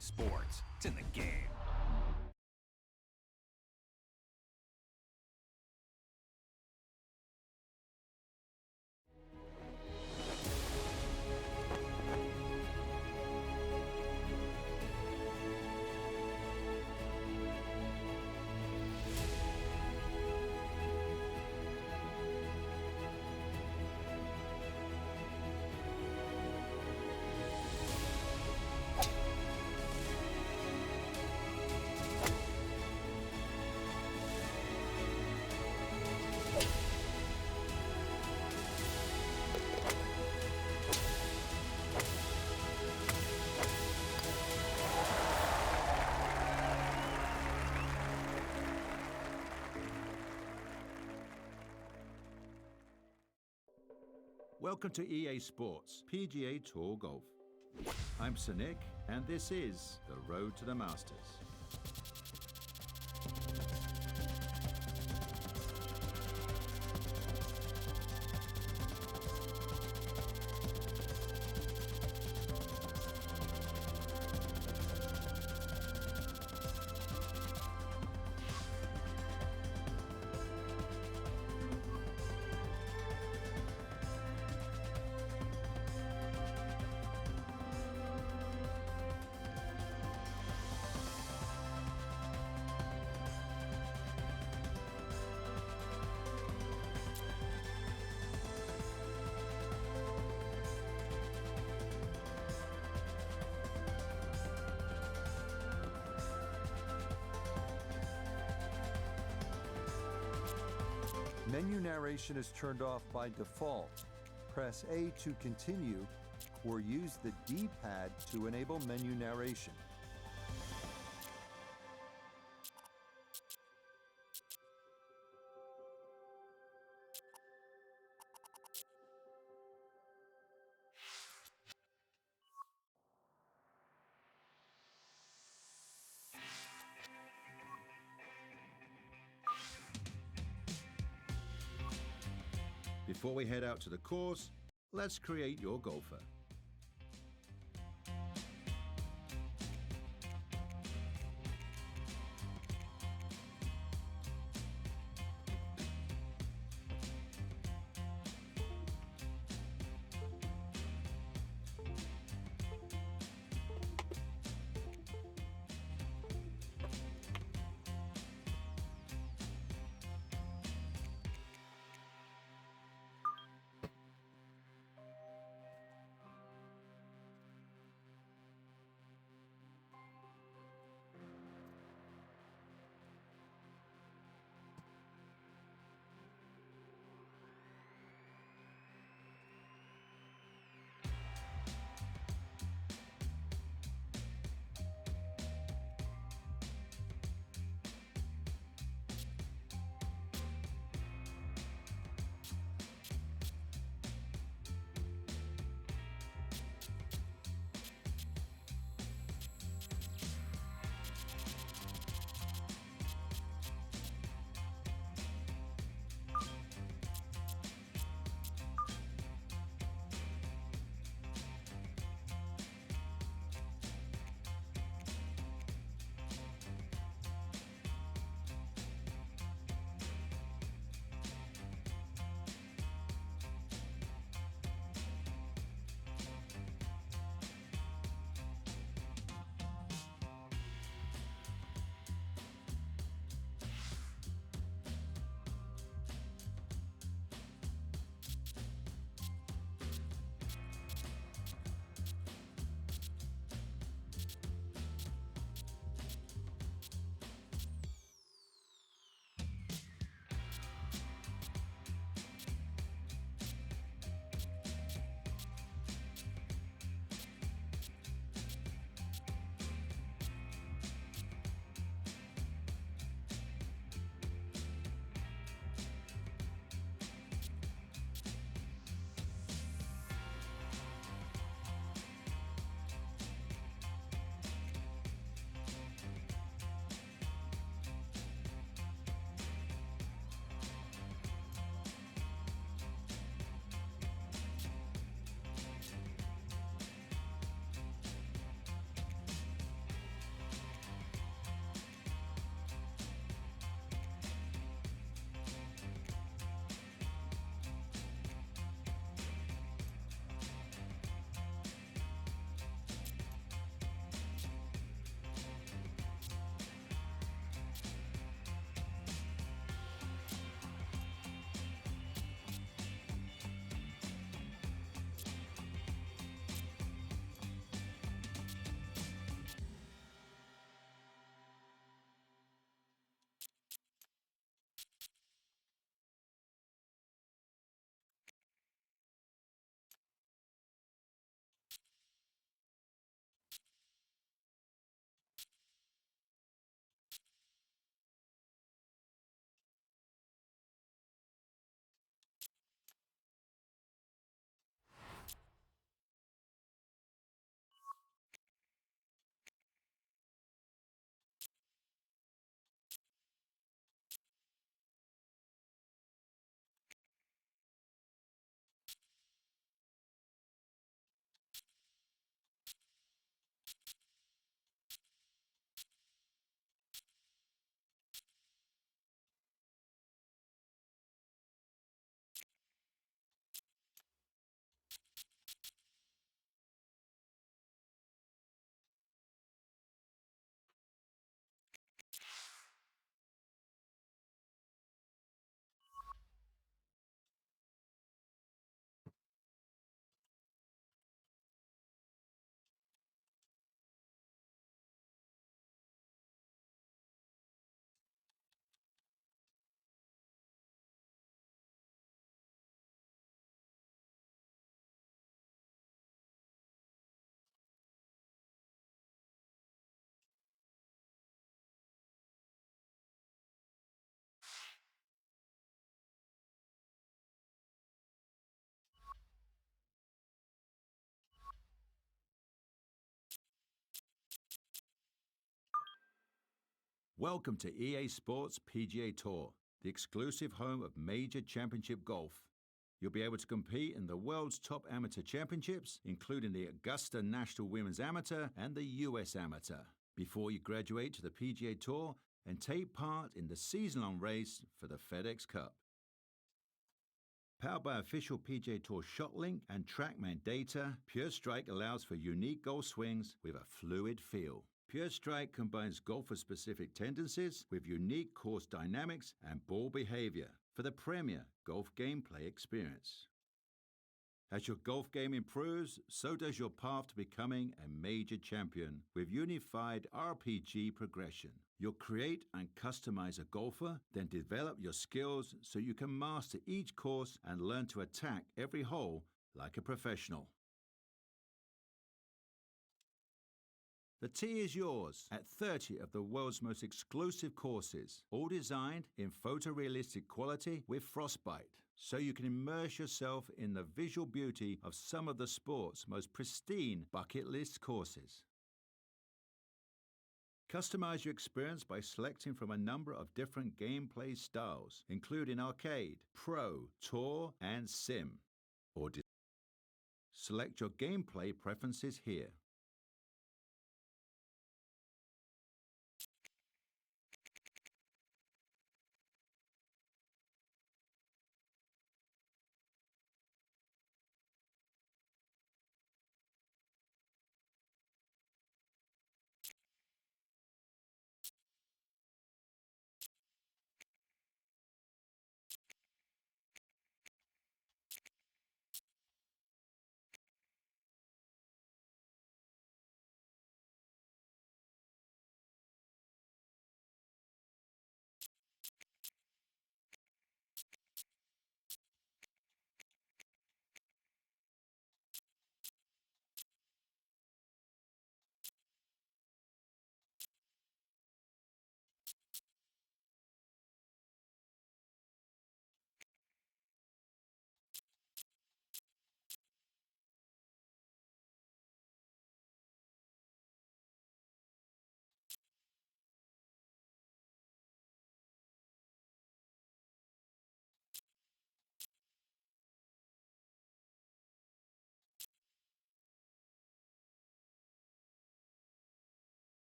Sports. It's in the game. Welcome to EA Sports PGA Tour Golf. I'm 𝗤𝘂𝗧𝗏, and this is the road to the Masters. Menu narration is turned off by default. Press A to continue, or use the D-pad to enable menu narration. Before we head out to the course, let's create your golfer. Welcome to EA Sports PGA Tour, the exclusive home of major championship golf. You'll be able to compete in the world's top amateur championships, including the Augusta National Women's Amateur and the US Amateur, before you graduate to the PGA Tour and take part in the season-long race for the FedEx Cup. Powered by official PGA Tour ShotLink and TrackMan data, Pure Strike allows for unique golf swings with a fluid feel. Pure Strike combines golfer-specific tendencies with unique course dynamics and ball behavior for the premier golf gameplay experience. As your golf game improves, so does your path to becoming a major champion with unified RPG progression. You'll create and customize a golfer, then develop your skills so you can master each course and learn to attack every hole like a professional. The tee is yours at 30 of the world's most exclusive courses, all designed in photorealistic quality with frostbite, so you can immerse yourself in the visual beauty of some of the sport's most pristine bucket list courses. Customize your experience by selecting from a number of different gameplay styles, including arcade, pro, tour, and sim. Or select your gameplay preferences here.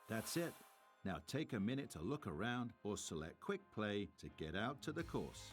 That's it. Now take a minute to look around or select Quick Play to get out to the course.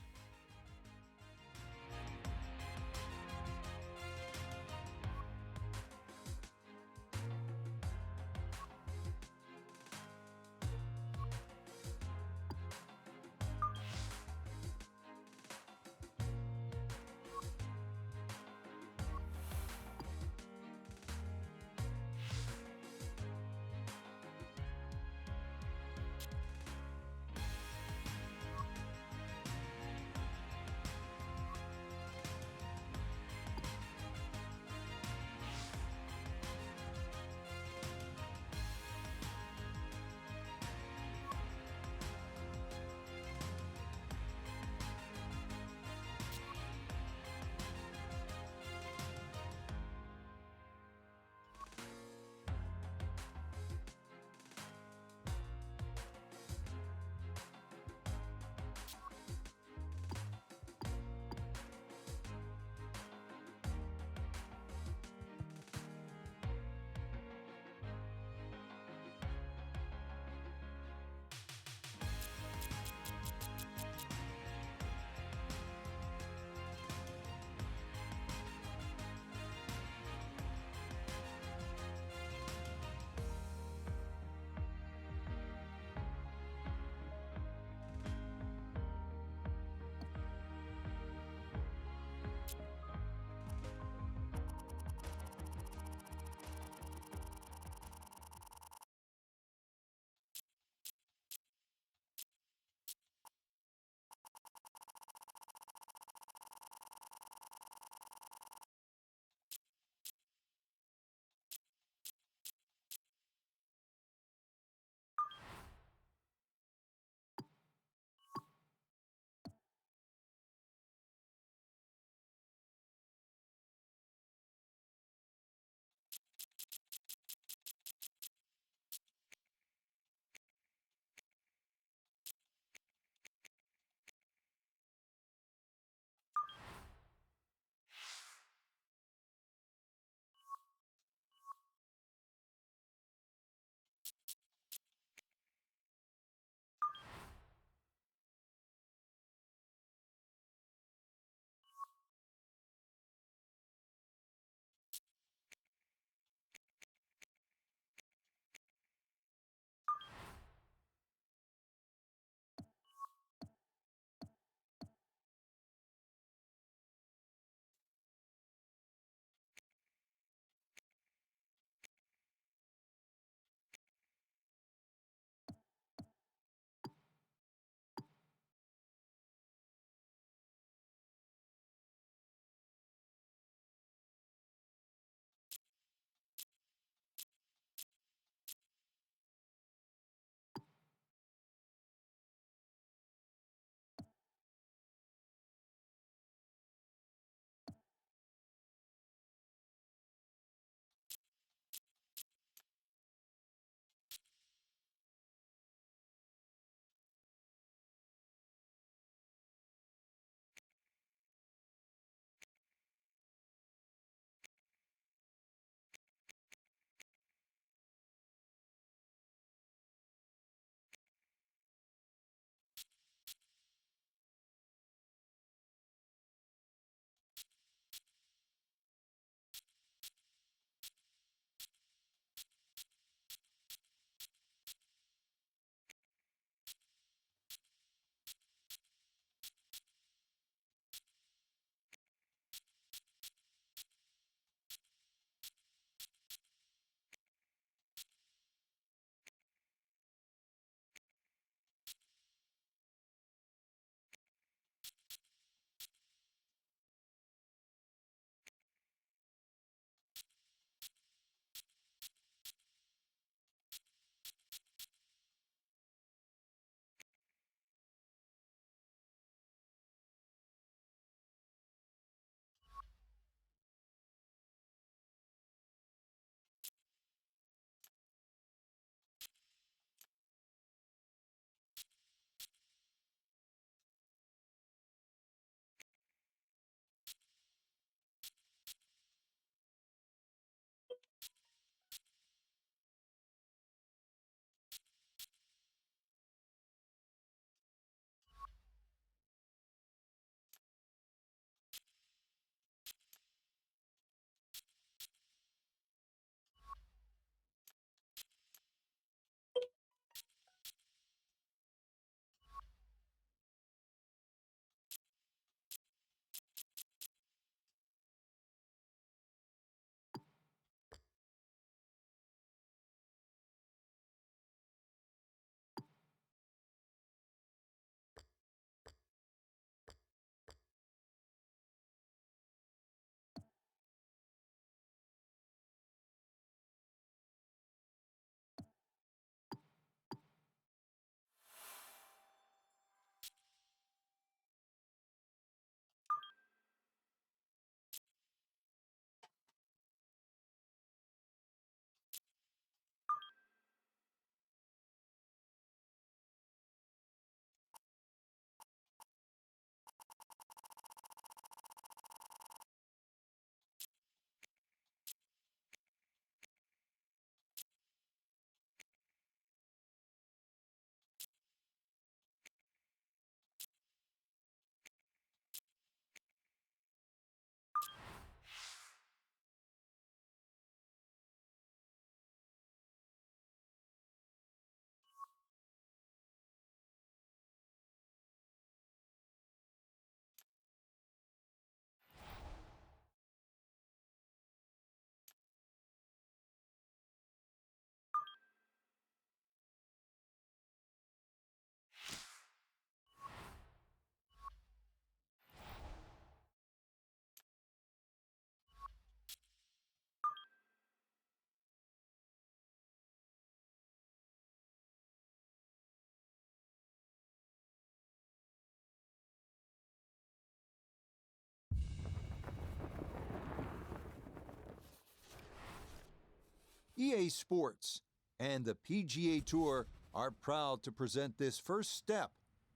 EA Sports and the PGA Tour are proud to present this first step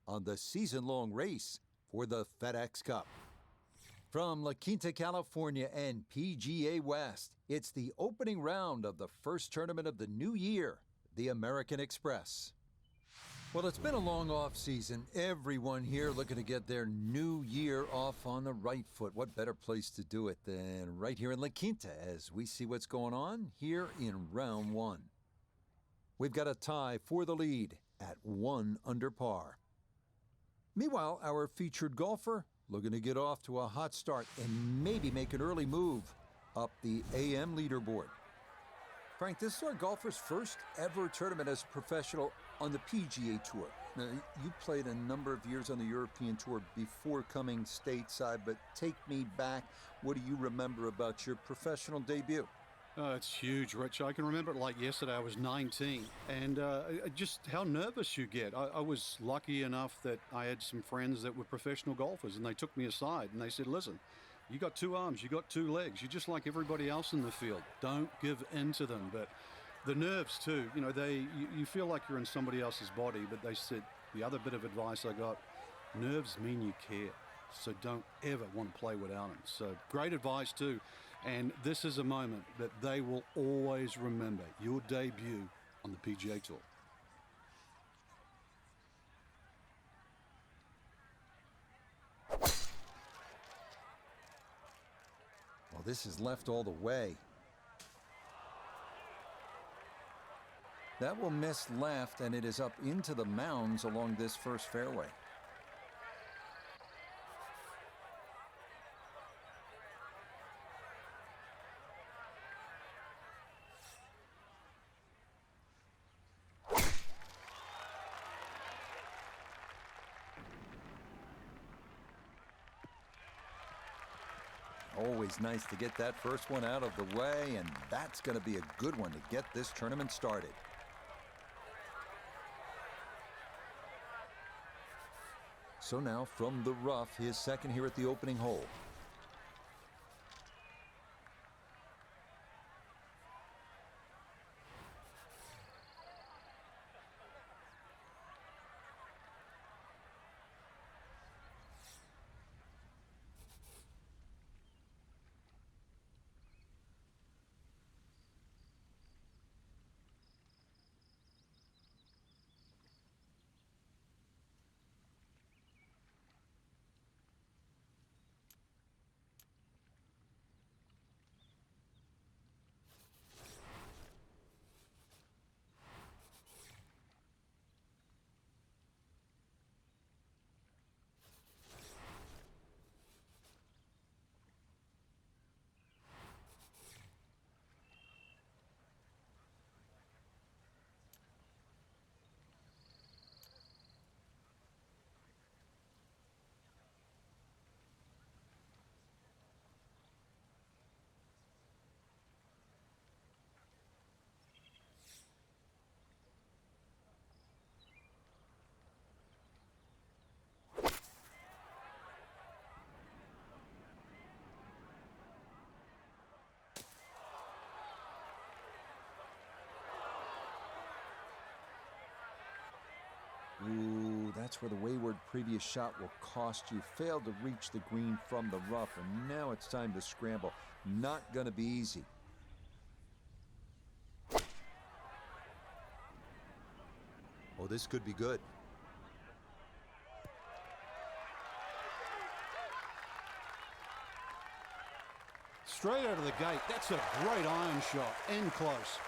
on the season-long race for the FedEx Cup. From La Quinta, California and PGA West, it's the opening round of the first tournament of the new year, the American Express. Well, it's been a long off-season. Everyone here looking to get their new year off on the right foot. What better place to do it than right here in La Quinta as we see what's going on here in round one. We've got a tie for the lead at 1 under par. Meanwhile, our featured golfer looking to get off to a hot start and maybe make an early move up the AM leaderboard. Frank, this is our golfer's first ever tournament as a professional on the PGA Tour. Now, you played a number of years on the European Tour before coming stateside, but take me back. What do you remember about your professional debut? Oh, it's huge, Rich. I can remember it like yesterday. I was 19, and just how nervous you get. I was lucky enough that I had some friends that were professional golfers, and they took me aside, and they said, listen, you got 2 arms, you got 2 legs. You're just like everybody else in the field. Don't give in to them. But the nerves, too, you know, you feel like you're in somebody else's body, but they said the other bit of advice I got, nerves mean you care, so don't ever want to play without them. So great advice, too. And this is a moment that they will always remember, your debut on the PGA Tour. Well, this is left all the way. That will miss left, and it is up into the mounds along this first fairway. Always nice to get that first one out of the way, and that's going to be a good one to get this tournament started. So now from the rough, his second here at the opening hole. Ooh, that's where the wayward previous shot will cost you. Failed to reach the green from the rough, and now it's time to scramble. Not going to be easy. Oh, this could be good. Straight out of the gate, that's a great iron shot, in close.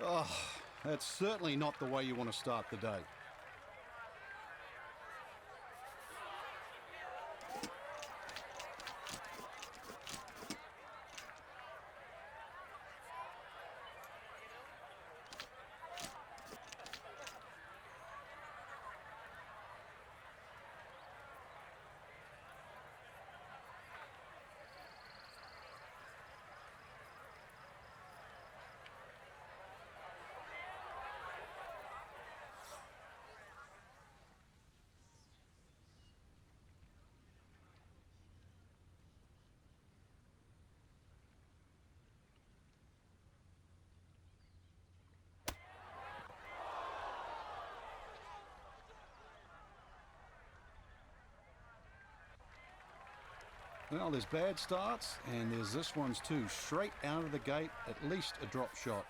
Oh, that's certainly not the way you want to start the day. Well, there's bad starts, and there's this one's too. Straight out of the gate, at least a drop shot.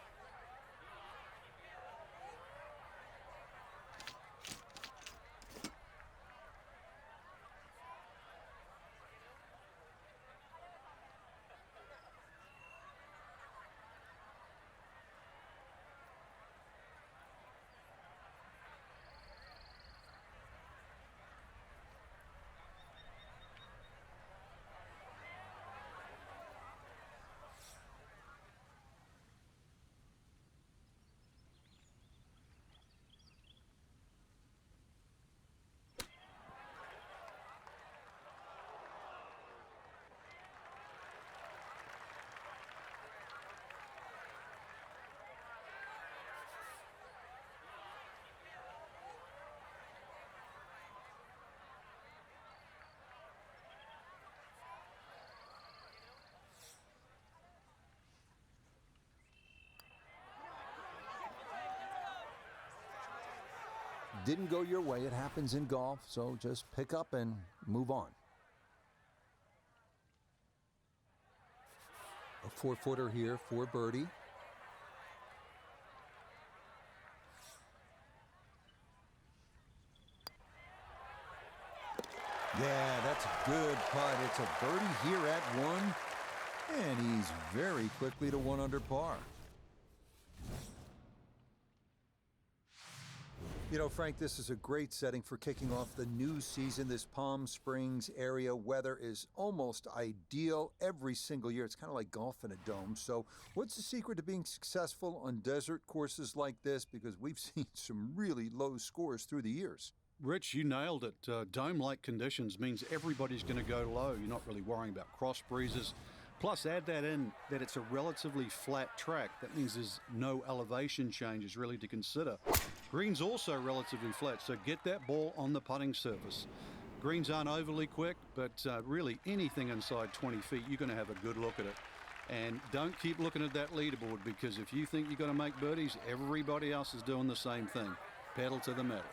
Didn't go your way. It happens in golf, so just pick up and move on. A 4-footer here for birdie. Yeah, that's a good putt. It's a birdie here at 1, and he's very quickly to 1 under par. You know, Frank, this is a great setting for kicking off the new season. This Palm Springs area weather is almost ideal every single year. It's kind of like golf in a dome. So what's the secret to being successful on desert courses like this? Because we've seen some really low scores through the years. Rich, you nailed it. Dome-like conditions means everybody's going to go low. You're not really worrying about cross breezes. Plus, add that in that it's a relatively flat track. That means there's no elevation changes really to consider. Green's also relatively flat, so get that ball on the putting surface. Greens aren't overly quick, but really anything inside 20 feet, you're going to have a good look at it. And don't keep looking at that leaderboard, because if you think you're going to make birdies, everybody else is doing the same thing. Pedal to the metal.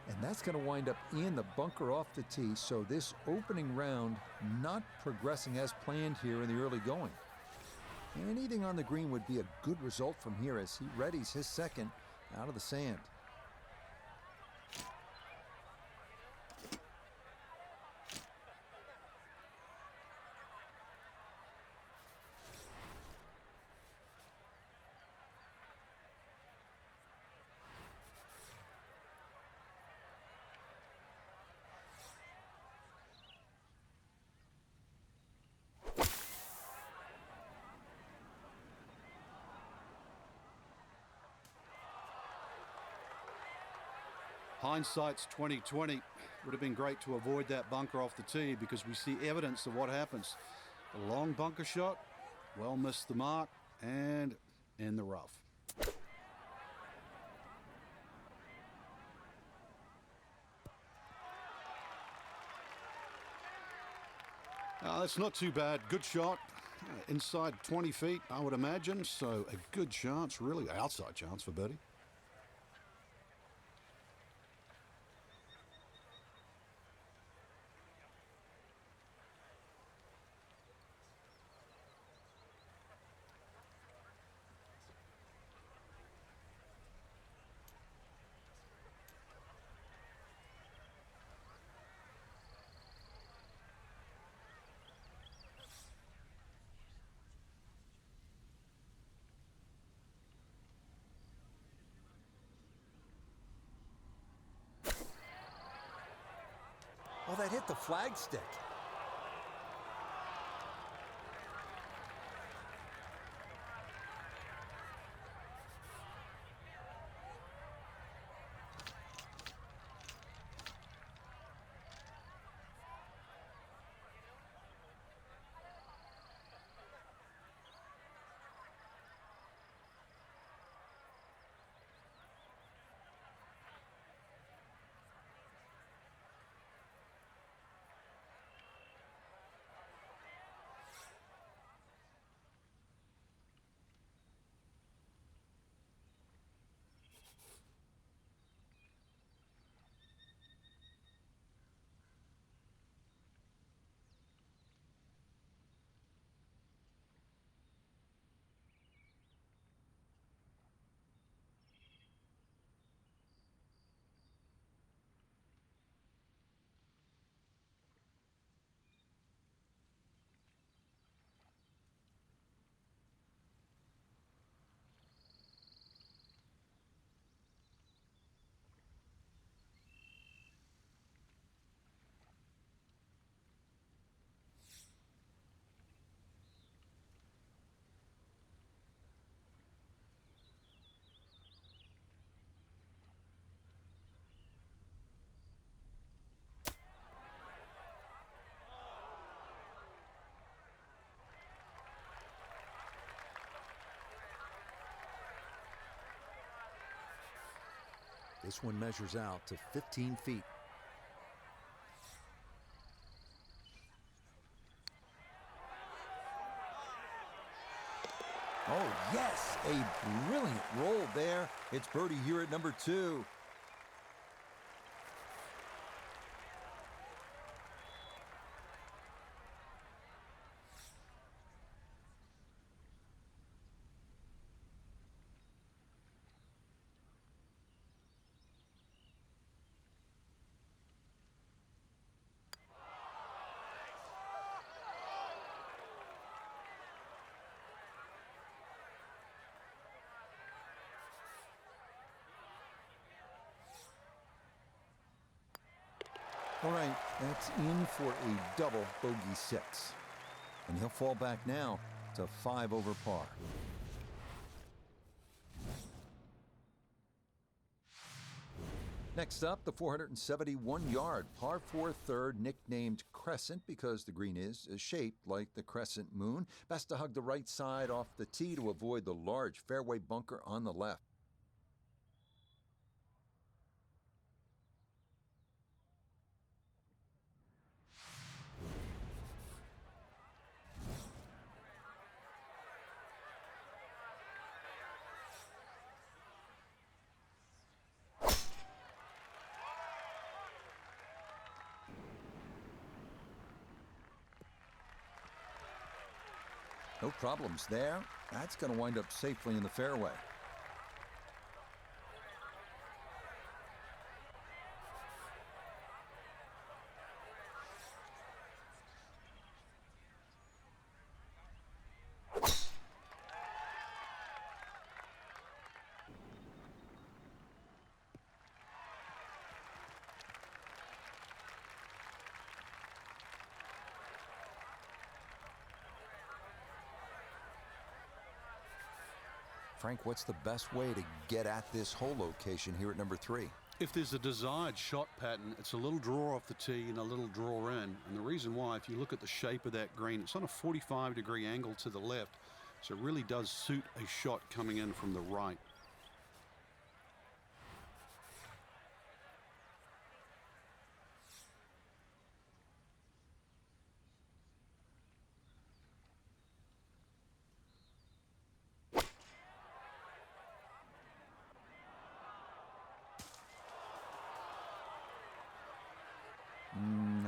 And that's going to wind up in the bunker off the tee. So this opening round not progressing as planned here in the early going. Anything on the green would be a good result from here as he readies his second out of the sand. Hindsight's 20/20. Would have been great to avoid that bunker off the tee, because we see evidence of what happens. The long bunker shot, well missed the mark, and in the rough. That's not too bad. Good shot. Inside 20 feet, I would imagine. So a good chance, really outside chance for birdie. Oh, that hit the flagstick. This one measures out to 15 feet. Oh, yes, a brilliant roll there. It's birdie here at number 2. All right, that's in for a double bogey 6. And he'll fall back now to 5 over par. Next up, the 471-yard par 4 third, nicknamed Crescent because the green is shaped like the crescent moon. Best to hug the right side off the tee to avoid the large fairway bunker on the left. No problems there. That's going to wind up safely in the fairway. Frank, what's the best way to get at this hole location here at number 3? If there's a desired shot pattern, it's a little draw off the tee and a little draw in. And the reason why, if you look at the shape of that green, it's on a 45-degree angle to the left. So it really does suit a shot coming in from the right.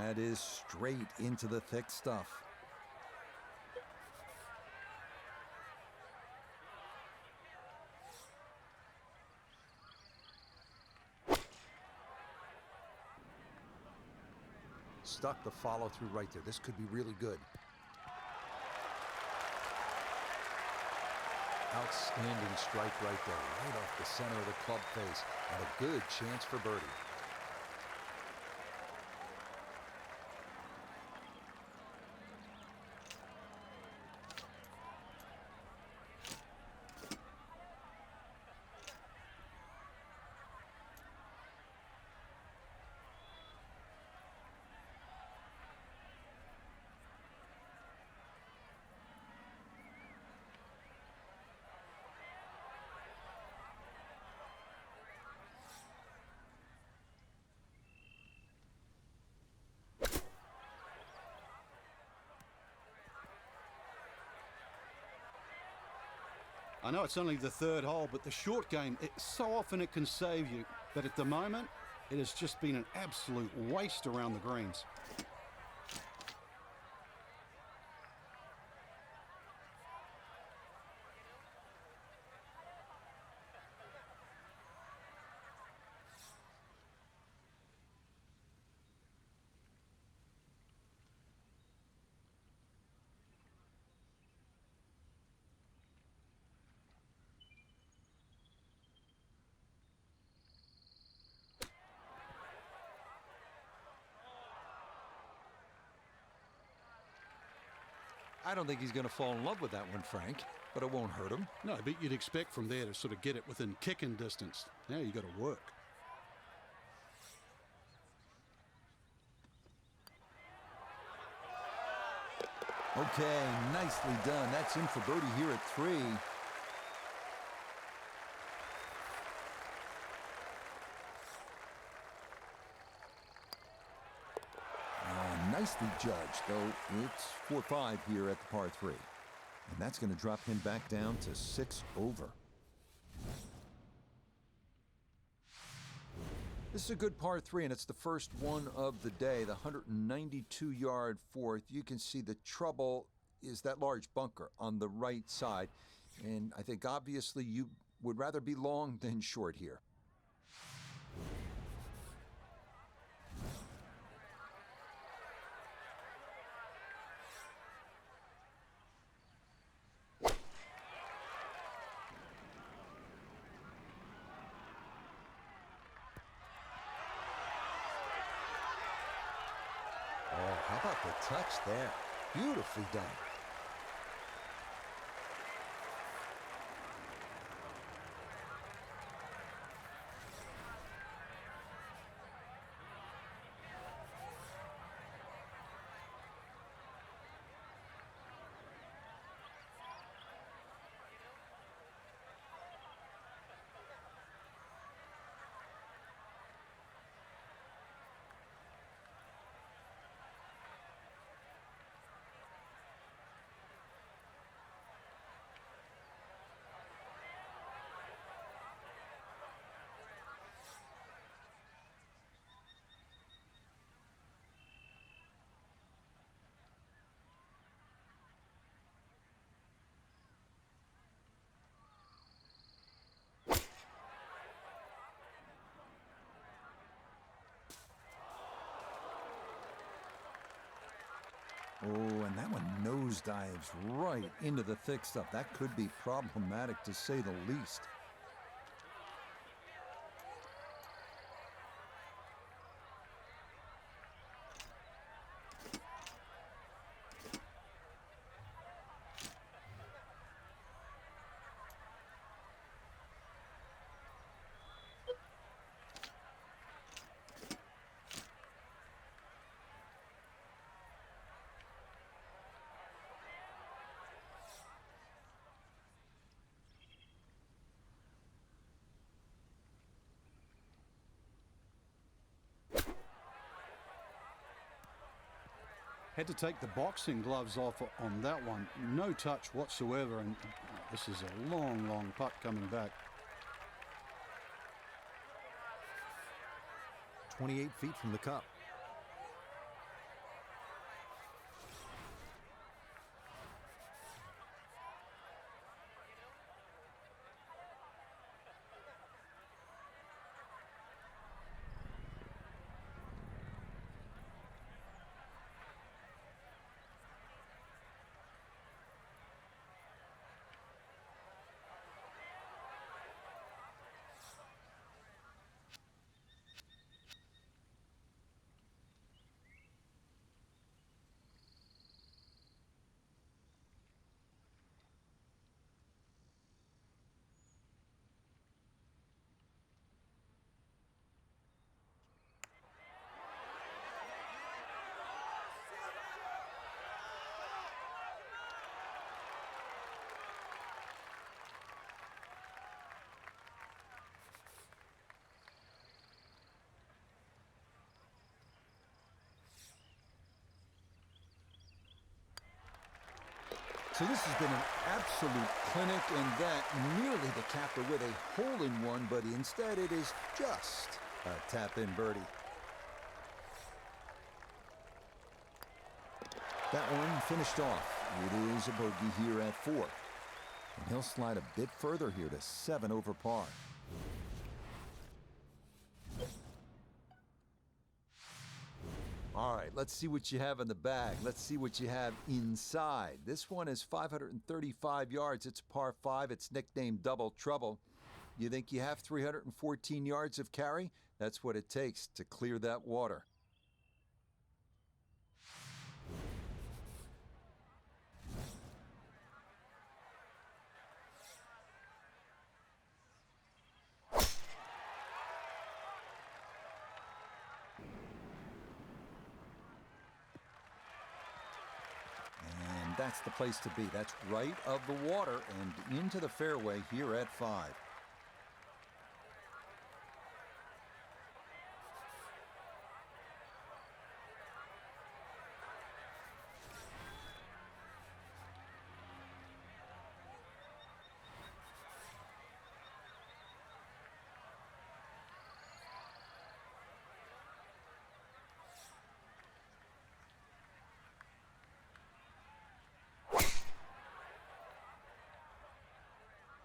That is straight into the thick stuff. Stuck the follow through right there. This could be really good. Outstanding strike right there, right off the center of the club face, and a good chance for birdie. I know it's only the third hole, but the short game, so often it can save you. But at the moment, it has just been an absolute waste around the greens. I don't think he's going to fall in love with that one, Frank, but it won't hurt him. No, but you'd expect from there to sort of get it within kicking distance. Now you got to work. Okay, nicely done. That's in for birdie here at 3. Nicely judged, though it's 4-5 here at the par 3. And that's going to drop him back down to 6 over. This is a good par 3, and it's the first one of the day, the 192-yard fourth. You can see the trouble is that large bunker on the right side. And I think obviously you would rather be long than short here. How about the touch there? Beautifully done. Oh, and that one nosedives right into the thick stuff. That could be problematic, to say the least. Had to take the boxing gloves off on that one. No touch whatsoever, and this is a long, long putt coming back. 28 feet from the cup. So this has been an absolute clinic, and that nearly the capper with a hole-in-one, but instead it is just a tap-in birdie. That one finished off. It is a bogey here at 4. And he'll slide a bit further here to 7 over par. All right, let's see what you have in the bag. Let's see what you have inside. This one is 535 yards. It's par 5. It's nicknamed Double Trouble. You think you have 314 yards of carry? That's what it takes to clear that water. That's the place to be. That's right of the water and into the fairway here at 5.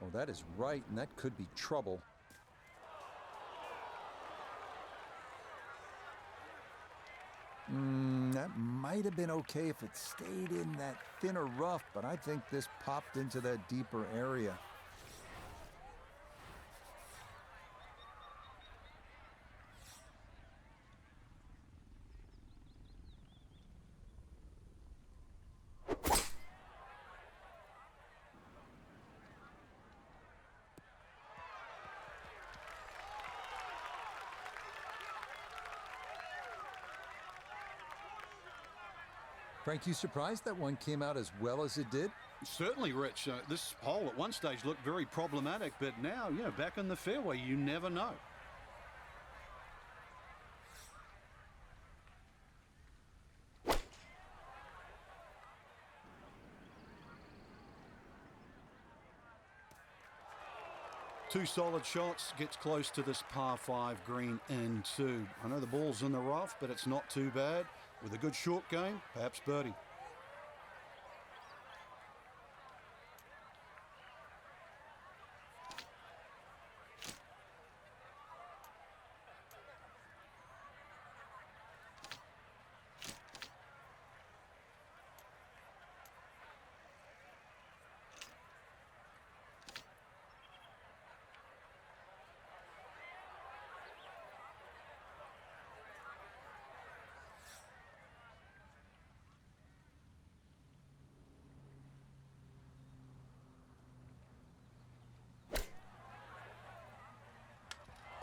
Oh, that is right, and that could be trouble. That might have been okay if it stayed in that thinner rough, but I think this popped into that deeper area. Frank, you surprised that one came out as well as it did? Certainly, Rich. This hole at one stage looked very problematic, but now, back in the fairway, you never know. Two solid shots, gets close to this par 5 green in 2. I know the ball's in the rough, but it's not too bad. With a good short game, perhaps birdie.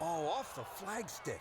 Oh, off the flagstick.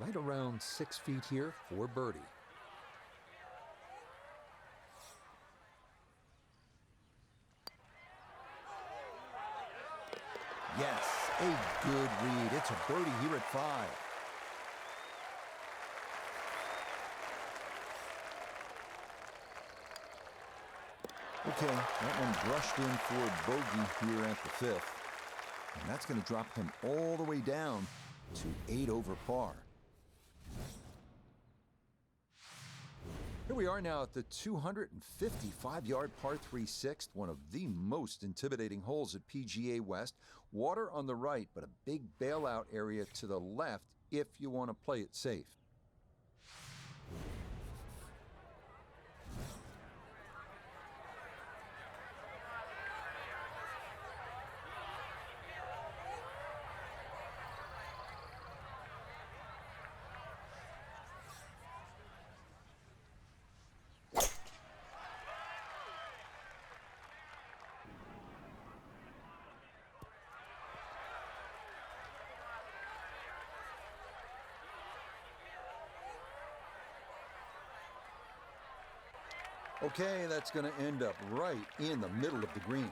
Right around 6 feet here for birdie. Yes, A good read. It's a birdie here at 5. Okay, that one brushed in for bogey here at the 5th. And that's going to drop him all the way down to 8 over par. Here we are now at the 255-yard par 3 6th, one of the most intimidating holes at PGA West. Water on the right, but a big bailout area to the left if you want to play it safe. Okay, that's going to end up right in the middle of the green.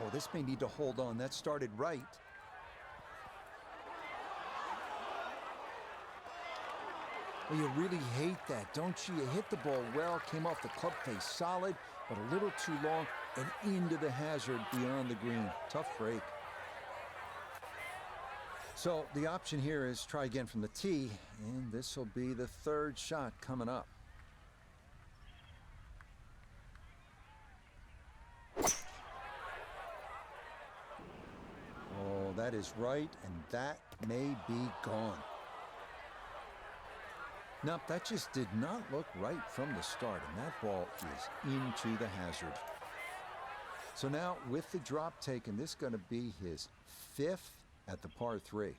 Oh, this may need to hold on. That started right. Well, you really hate that, don't you? You hit the ball well, came off the club face solid, but a little too long and into the hazard beyond the green. Tough break. So the option here is try again from the tee, and this will be the 3rd shot coming up. That is right, and that may be gone. Nope, that just did not look right from the start, and that ball is into the hazard. So now, with the drop taken, this is going to be his 5th at the par 3.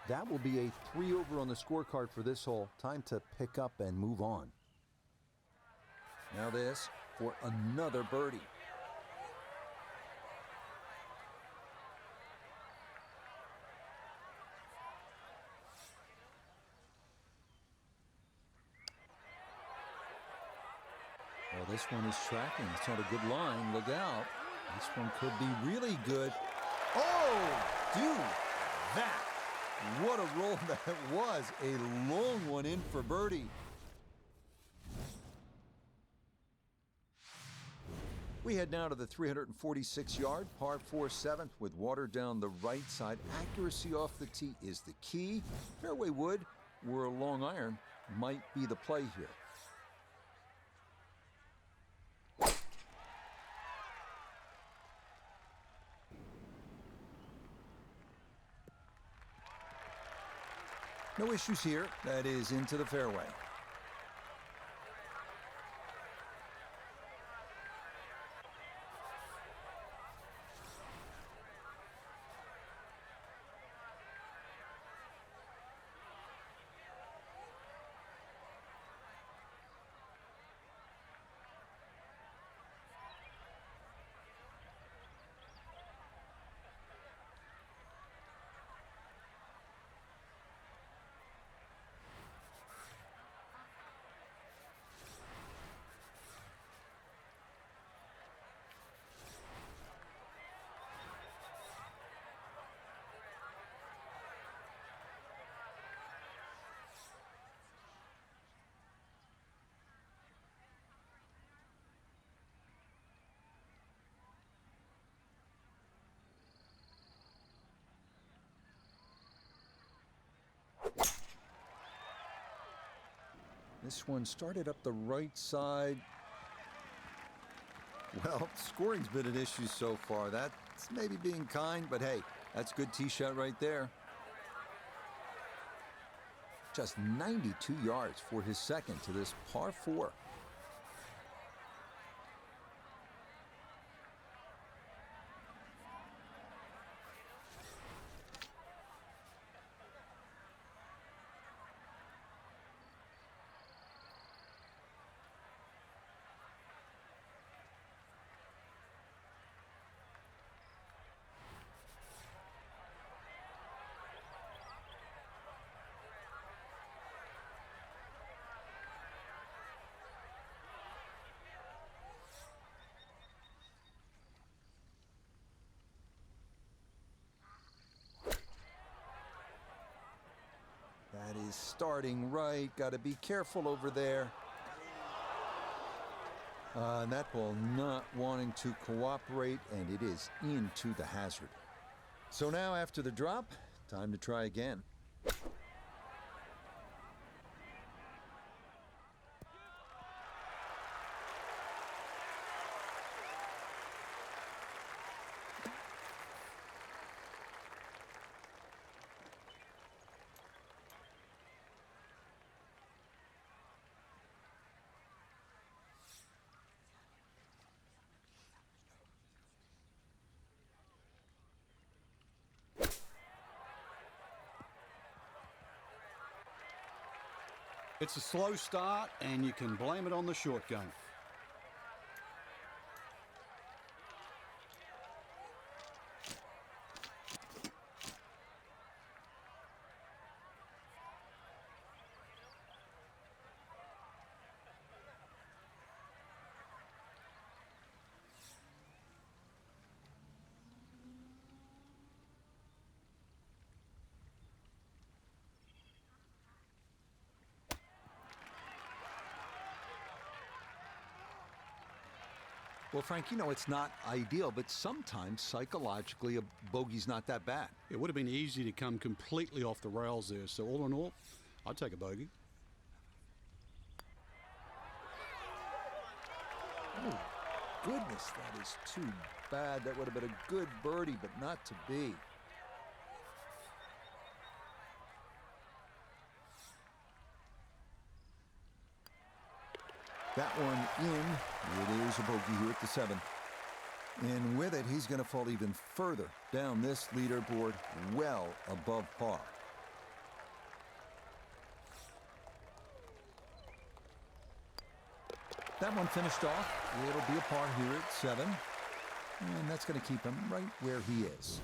That will be a 3 over on the scorecard for this hole. Time to pick up and move on. Now this for another birdie. Well, this one is tracking. It's not a good line. Look out. This one could be really good. Oh, dude, that. What a roll that was. A long one in for birdie. We head now to the 346-yard par 4 7th with water down the right side. Accuracy off the tee is the key. Fairway wood or a long iron might be the play here. No issues here. That is into the fairway. This one started up the right side. Well, scoring's been an issue so far. That's maybe being kind, but hey, that's a good tee shot right there. Just 92 yards for his second to this par 4. That is starting right. Got to be careful over there. And that ball not wanting to cooperate, and it is into the hazard. So now after the drop, time to try again. It's a slow start, and you can blame it on the short game. Well, Frank, you know it's not ideal, but sometimes psychologically a bogey's not that bad. It would have been easy to come completely off the rails there. So all in all, I'd take a bogey. Oh, goodness, that is too bad. That would have been a good birdie, but not to be. That one in. It is a bogey here at the 7th. And with it, he's going to fall even further down this leaderboard, well above par. That one finished off. It'll be a par here at 7. And that's going to keep him right where he is.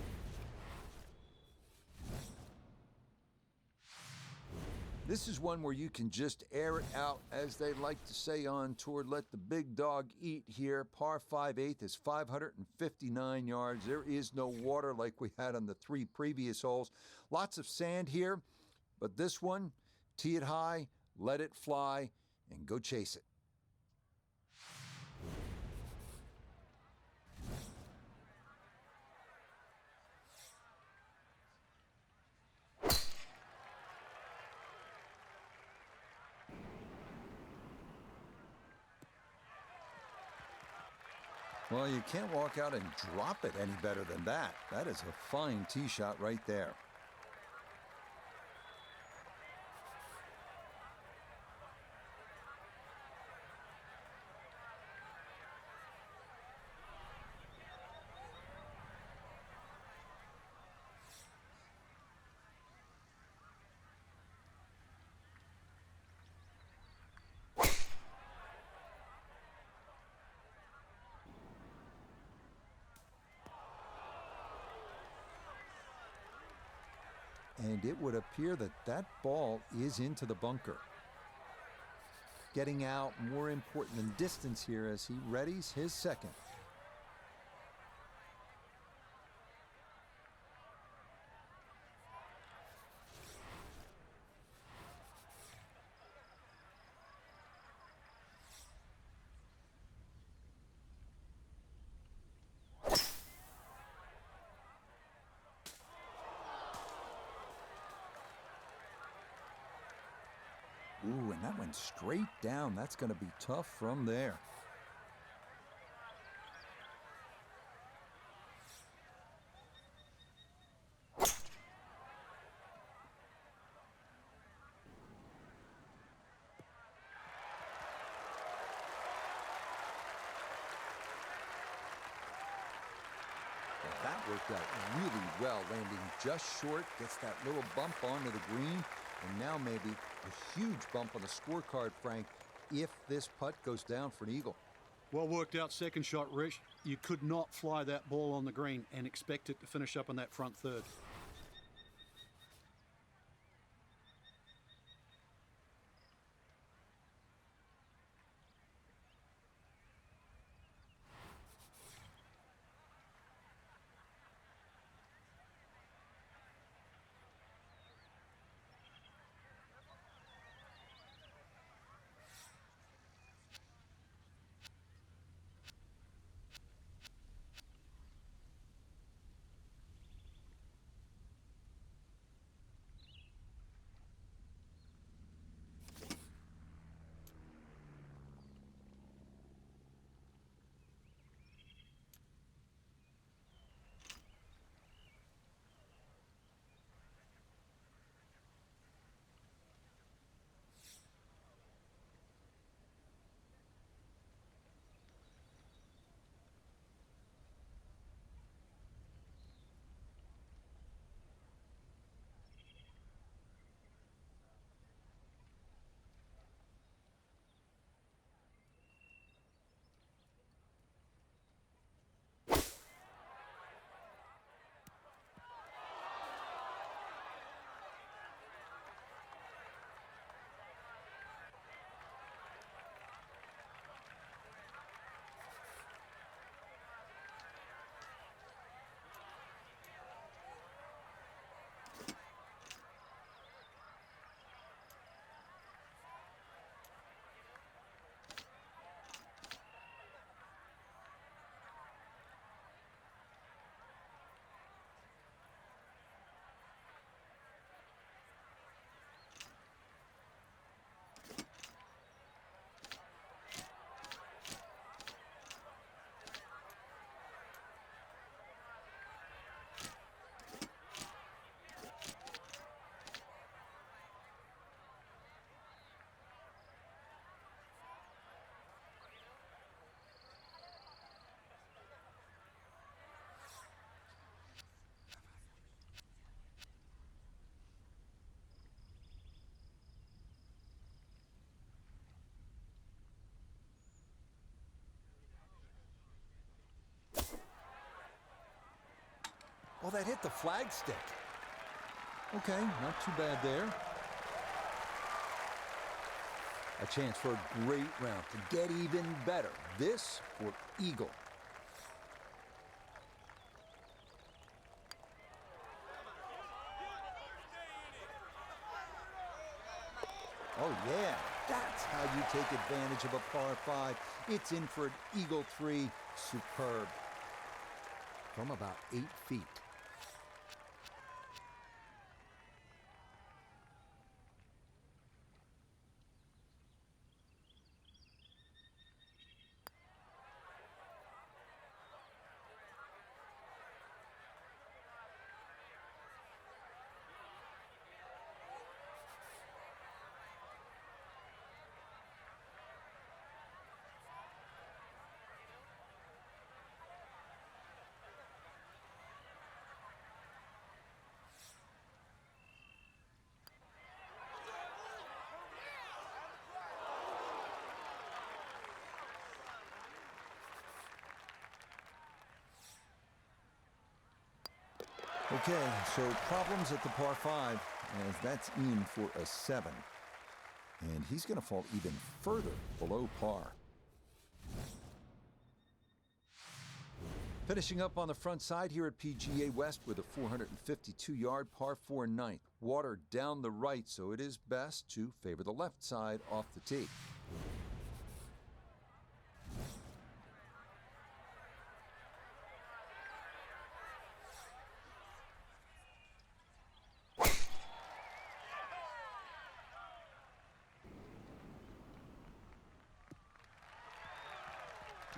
This is one where you can just air it out, as they like to say on tour. Let the big dog eat here. Par 5/8 is 559 yards. There is no water like we had on the 3 previous holes. Lots of sand here, but this one, tee it high, let it fly, and go chase it. Well, you can't walk out and drop it any better than that. That is a fine tee shot right there. And it would appear that that ball is into the bunker. Getting out more important than distance here as he readies his second. Ooh, and that went straight down. That's going to be tough from there. That worked out really well, landing just short, gets that little bump onto the green, and now maybe a huge bump on the scorecard, Frank, if this putt goes down for an eagle. Well worked out second shot, Rich. You could not fly that ball on the green and expect it to finish up in that front third. Oh, that hit the flag stick. Okay, not too bad there. A chance for a great round to get even better. This for eagle. Oh, yeah. That's how you take advantage of a par 5. It's in for an eagle 3. Superb. From about 8 feet. Okay, so problems at the par 5, as that's in for a 7. And he's going to fall even further below par. Finishing up on the front side here at PGA West with a 452-yard par 4 ninth. Water down the right, so it is best to favor the left side off the tee.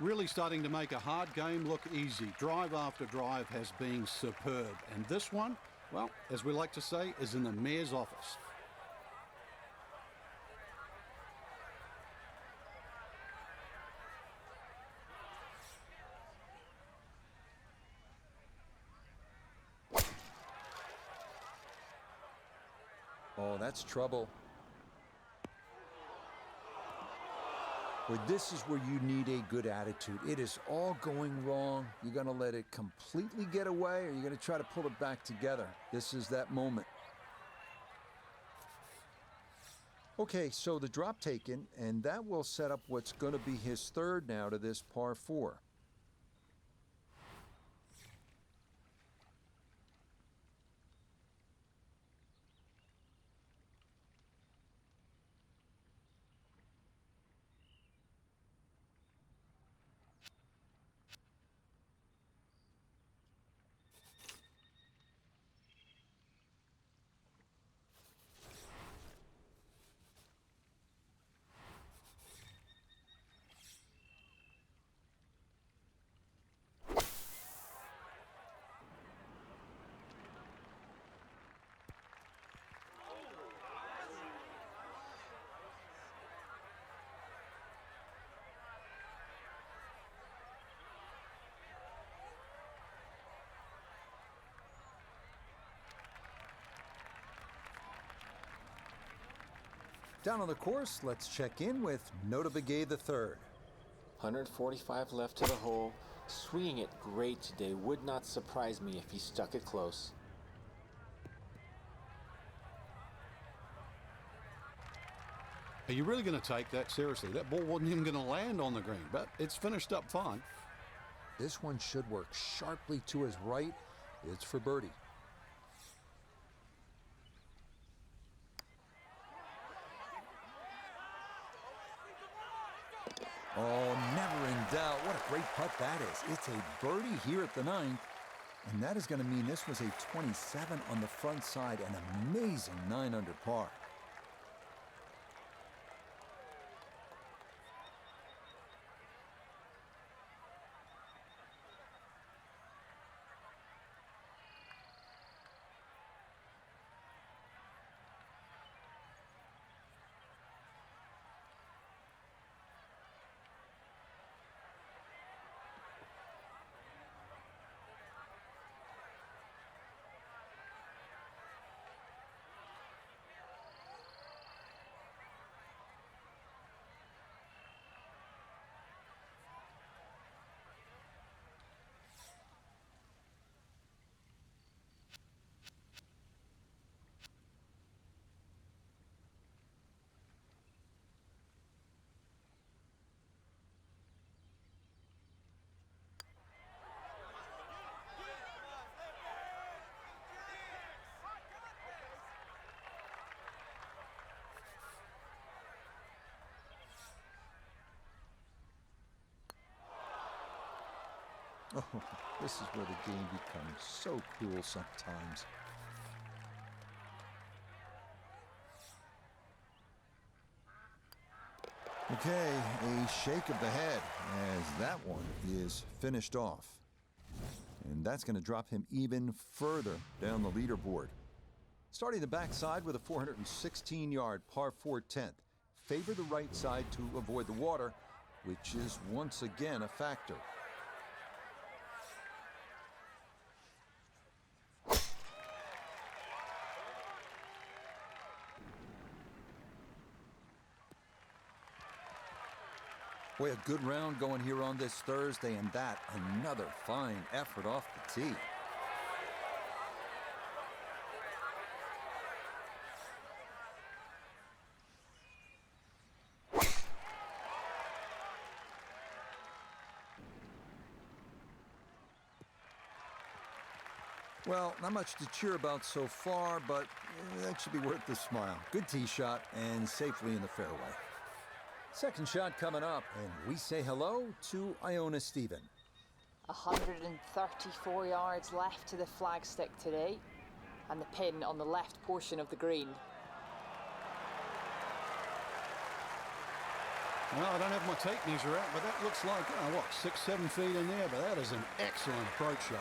Really starting to make a hard game look easy. Drive after drive has been superb. And this one, well, as we like to say, is in the mayor's office. Oh, that's trouble. Well, this is where you need a good attitude. It is all going wrong. You're going to let it completely get away, or you're going to try to pull it back together. This is that moment. Okay, so the drop taken, and that will set up what's going to be his third now to this par 4. Down on the course, let's check in with 𝗦𝘂𝗿𝗁𝗁𝗍 𝗁. 145 left to the hole. Swinging it great today. Would not surprise me if he stuck it close. Are you really going to take that seriously? That ball wasn't even going to land on the green, but it's finished up fine. This one should work sharply to his right. It's for birdie. Oh, never in doubt. What a great putt that is. It's a birdie here at the 9th, and that is going to mean this was a 27 on the front side, an amazing 9 under par. Oh, this is where the game becomes so cruel sometimes. Okay, a shake of the head as that one is finished off. And that's going to drop him even further down the leaderboard. Starting the backside with a 416-yard par 4 10th. Favor the right side to avoid the water, which is once again a factor. Boy, a good round going here on this Thursday, and that another fine effort off the tee. Well, not much to cheer about so far, but that should be worth the smile. Good tee shot and safely in the fairway. Second shot coming up, and we say hello to Iona Stephen. 134 yards left to the flagstick today, and the pin on the left portion of the green. Well, I don't have my tape measure out, but that looks like, what, 6, 7 feet in there, but that is an excellent approach shot.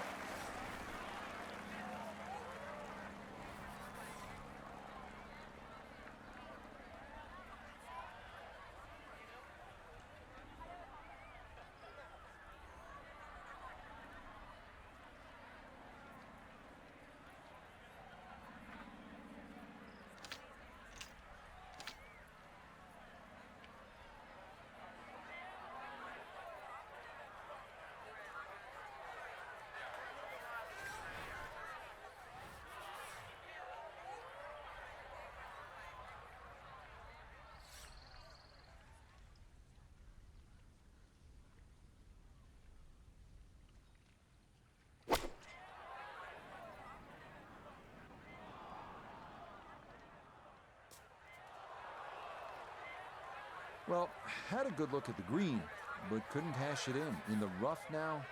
Well, had a good look at the green, but couldn't cash it in the rough now,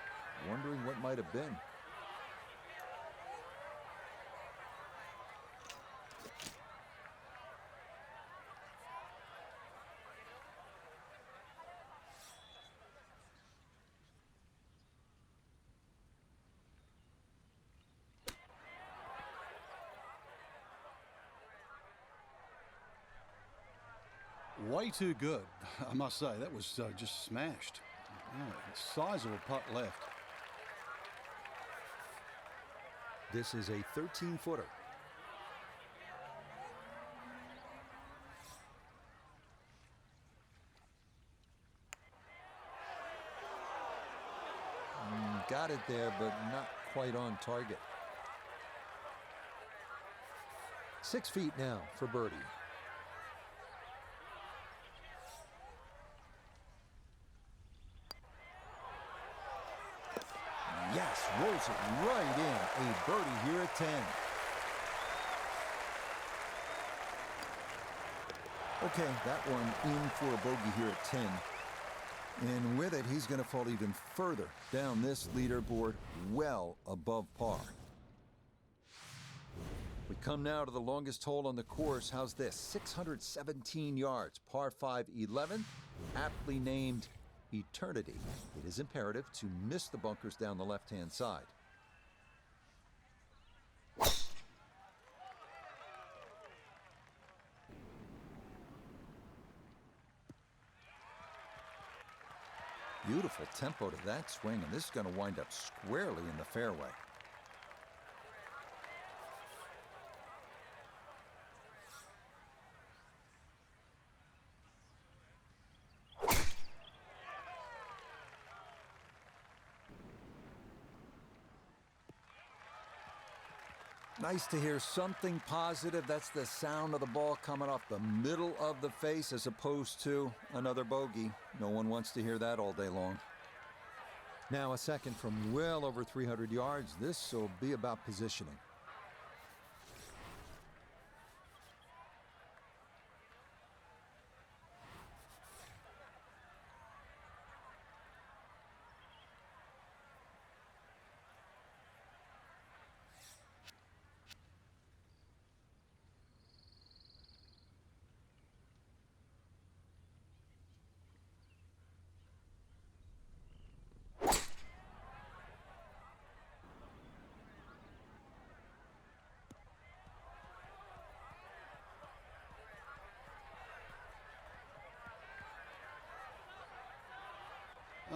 wondering what might have been. Way too good, I must say. That was just smashed. Yeah, sizable putt left. This is a 13-footer. Got it there, but not quite on target. 6 feet now for birdie. Yes, rolls it right in. A birdie here at 10. Okay, that one in for a bogey here at 10. And with it, he's going to fall even further down this leaderboard, well above par. We come now to the longest hole on the course. How's this? 617 yards, par 5 11, aptly named Eternity. It is imperative to miss the bunkers down the left-hand side. Beautiful tempo to that swing, and this is going to wind up squarely in the fairway. Nice to hear something positive. That's the sound of the ball coming off the middle of the face as opposed to another bogey. No one wants to hear that all day long. Now a second from well over 300 yards. This will be about positioning.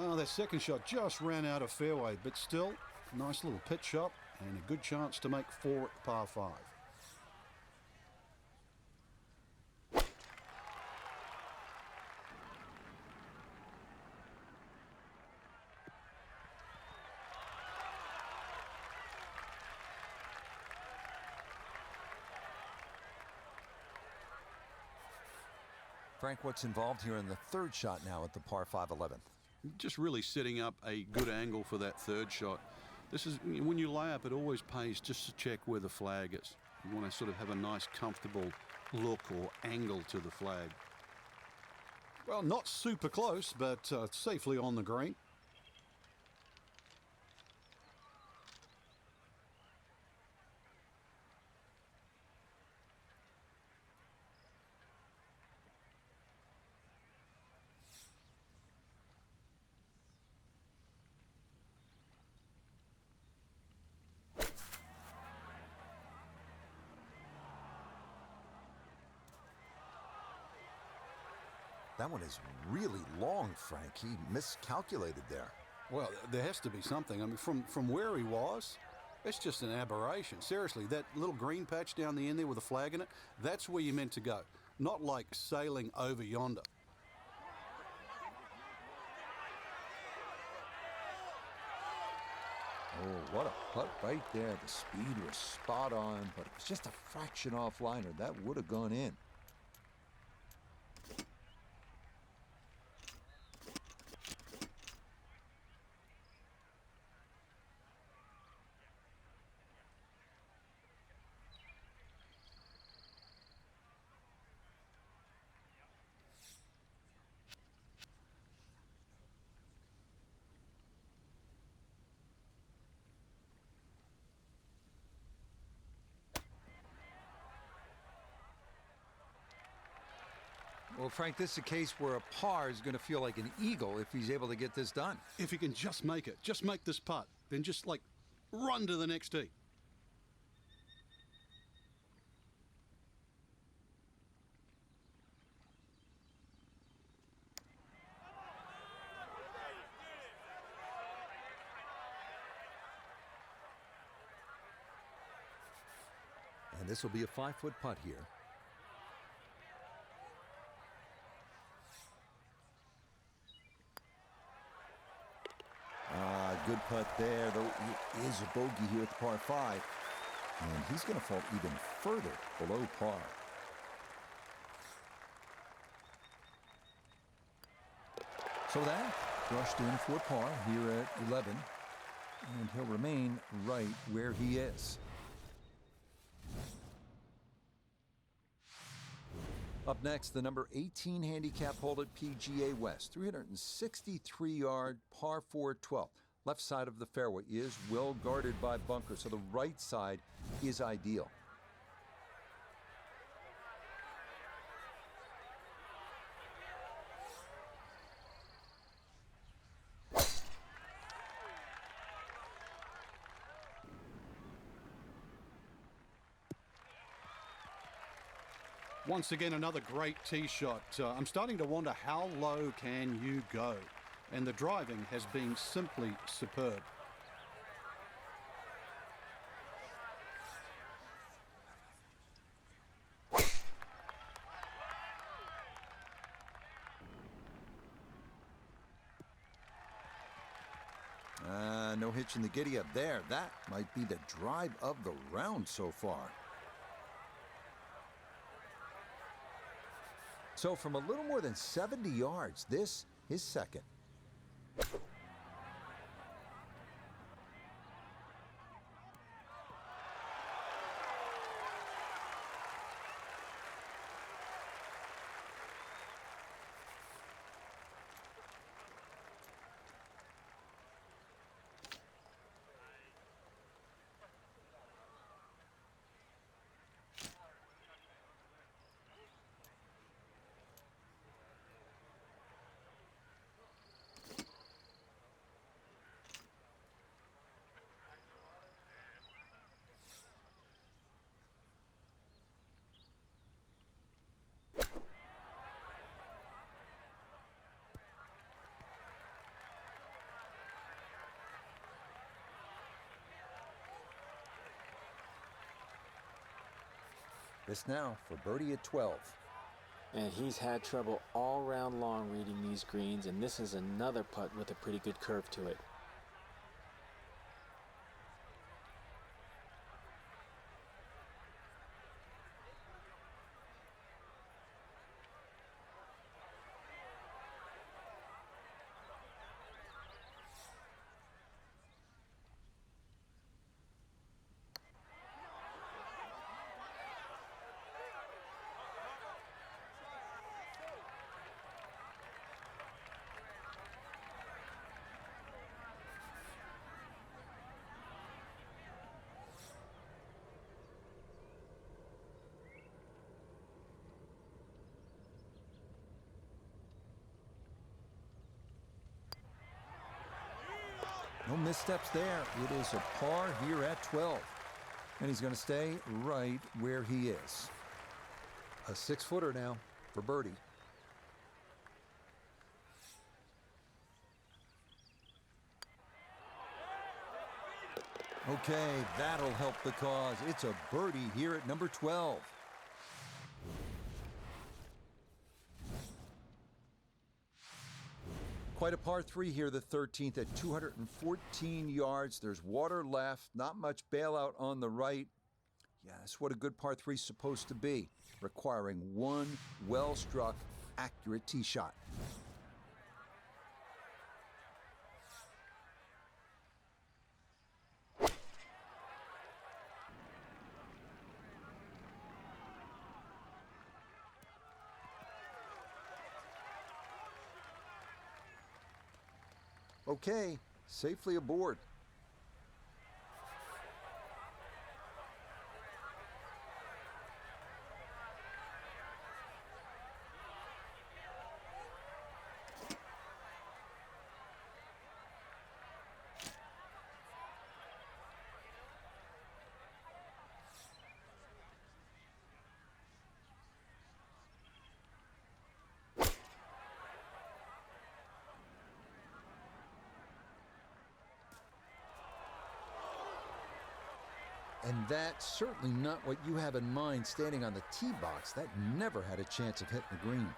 Oh, that second shot just ran out of fairway, but still, nice little pitch shot and a good chance to make 4 at par 5. Frank, what's involved here in the third shot now at the par 5 11th? Just really setting up a good angle for that third shot. This is, when you lay up, it always pays just to check where the flag is. You want to sort of have a nice, comfortable look or angle to the flag. Well, not super close, but safely on the green. That one is really long, Frank. He miscalculated there. Well, there has to be something. I mean, from where he was, it's just an aberration. Seriously, that little green patch down the end there with a flag in it, that's where you're meant to go. Not like sailing over yonder. Oh, what a putt right there. The speed was spot on, but it was just a fraction off liner. That would have gone in. Well, Frank, this is a case where a par is going to feel like an eagle if he's able to get this done. If he can just make it, just make this putt, then just like run to the next tee. And this will be a 5-foot putt here. Good putt there, though it is a bogey here at the par 5. And he's going to fall even further below par. So that brushed in for par here at 11. And he'll remain right where he is. Up next, the number 18 handicap hole at PGA West. 363-yard par 4 12th. Left side of the fairway is well guarded by bunkers, so the right side is ideal. Once again, another great tee shot. I'm starting to wonder how low can you go? And the driving has been simply superb. No hitch in the giddy up there. That might be the drive of the round so far. So from a little more than 70 yards, this is second. This now for birdie at 12. And he's had trouble all round long reading these greens, and this is another putt with a pretty good curve to it. No missteps there. It is a par here at 12. And he's going to stay right where he is. A 6-footer now for birdie. Okay, that'll help the cause. It's a birdie here at number 12. Quite a par 3 here, the 13th at 214 yards. There's water left, not much bailout on the right. Yeah, that's what a good par 3 is supposed to be, requiring one well-struck, accurate tee shot. Okay, safely aboard. And that's certainly not what you have in mind standing on the tee box. That never had a chance of hitting the green.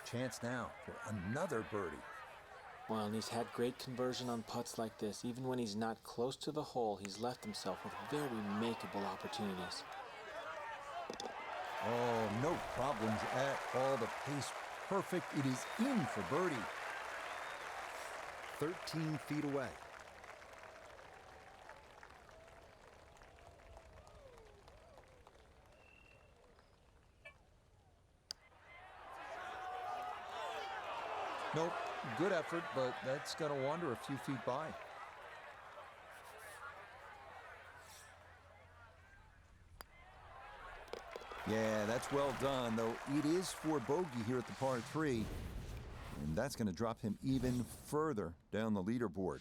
Chance now for another birdie. Well, and he's had great conversion on putts like this. Even when he's not close to the hole, he's left himself with very makeable opportunities. Oh, no problems at all. The pace perfect. It is in for birdie. 13 feet away. Nope, good effort, but that's going to wander a few feet by. Yeah, that's well done, though it is for bogey here at the par 3. And that's going to drop him even further down the leaderboard.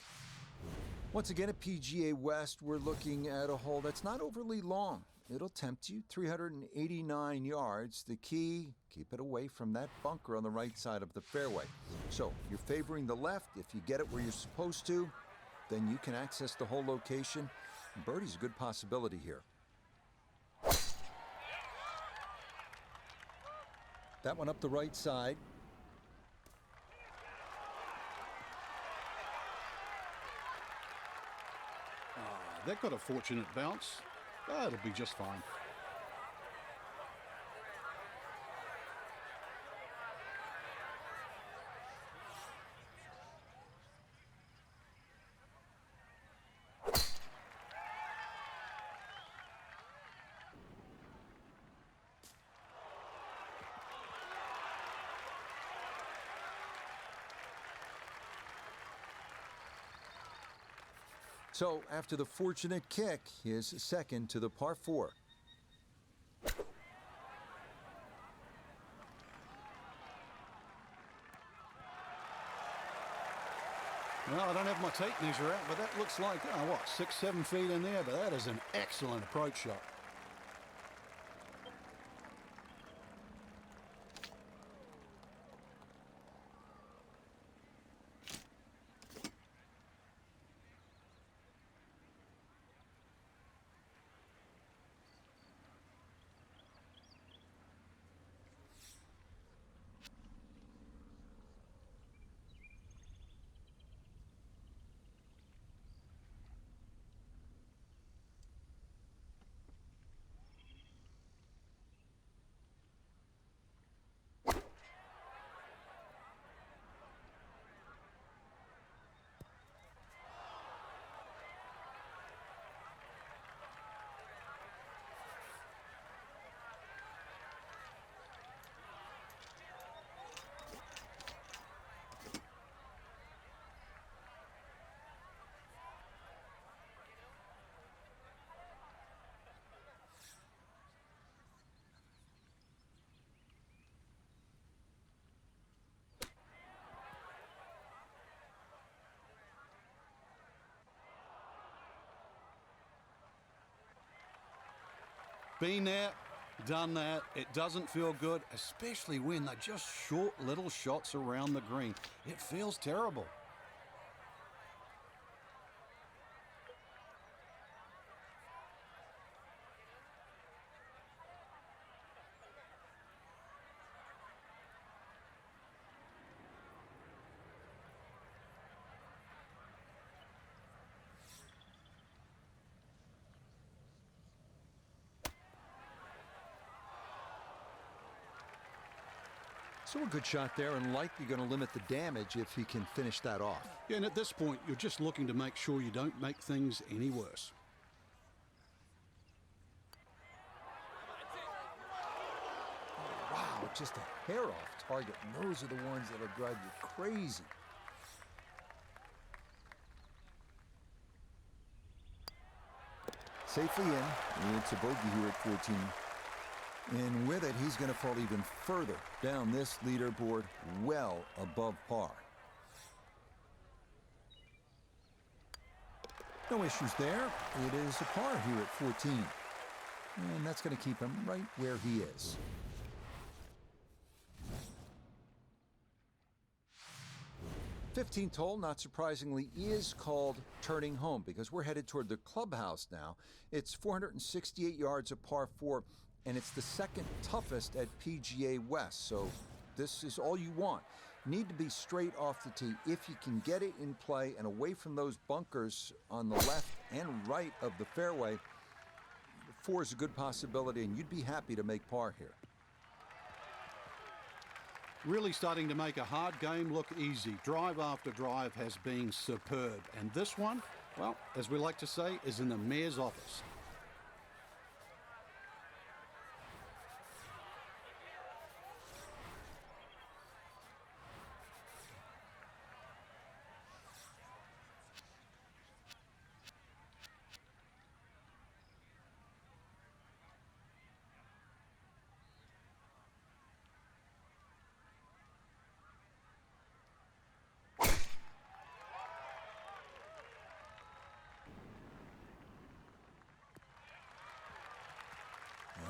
Once again at PGA West, we're looking at a hole that's not overly long. It'll tempt you, 389 yards. The key, keep it away from that bunker on the right side of the fairway. So you're favoring the left. If you get it where you're supposed to, then you can access the whole location. Birdie's a good possibility here. That one up the right side. That got a fortunate bounce. It'll be just fine. So after the fortunate kick, his second to the par 4. Well, I don't have my tape measure out, but that looks like, 6-7 feet in there, but that is an excellent approach shot. Been there, done that. It doesn't feel good, especially when they're just short little shots around the green. It feels terrible. So a good shot there, and likely going to limit the damage if he can finish that off. Yeah, and at this point, you're just looking to make sure you don't make things any worse. Wow, just a hair off target. And those are the ones that'll drive you crazy. Safely in. It's a bogey here at 14. And with it, he's going to fall even further down this leaderboard, well above par. No issues there. It is a par here at 14. And that's going to keep him right where he is. '15th hole, not surprisingly, is called Turning Home because we're headed toward the clubhouse now. It's 468 yards of par 4, and it's the second toughest at PGA West, so this is all you want. Need to be straight off the tee. If you can get it in play and away from those bunkers on the left and right of the fairway, 4 is a good possibility, and you'd be happy to make par here. Really starting to make a hard game look easy. Drive after drive has been superb. And this one, well, as we like to say, is in the mayor's office.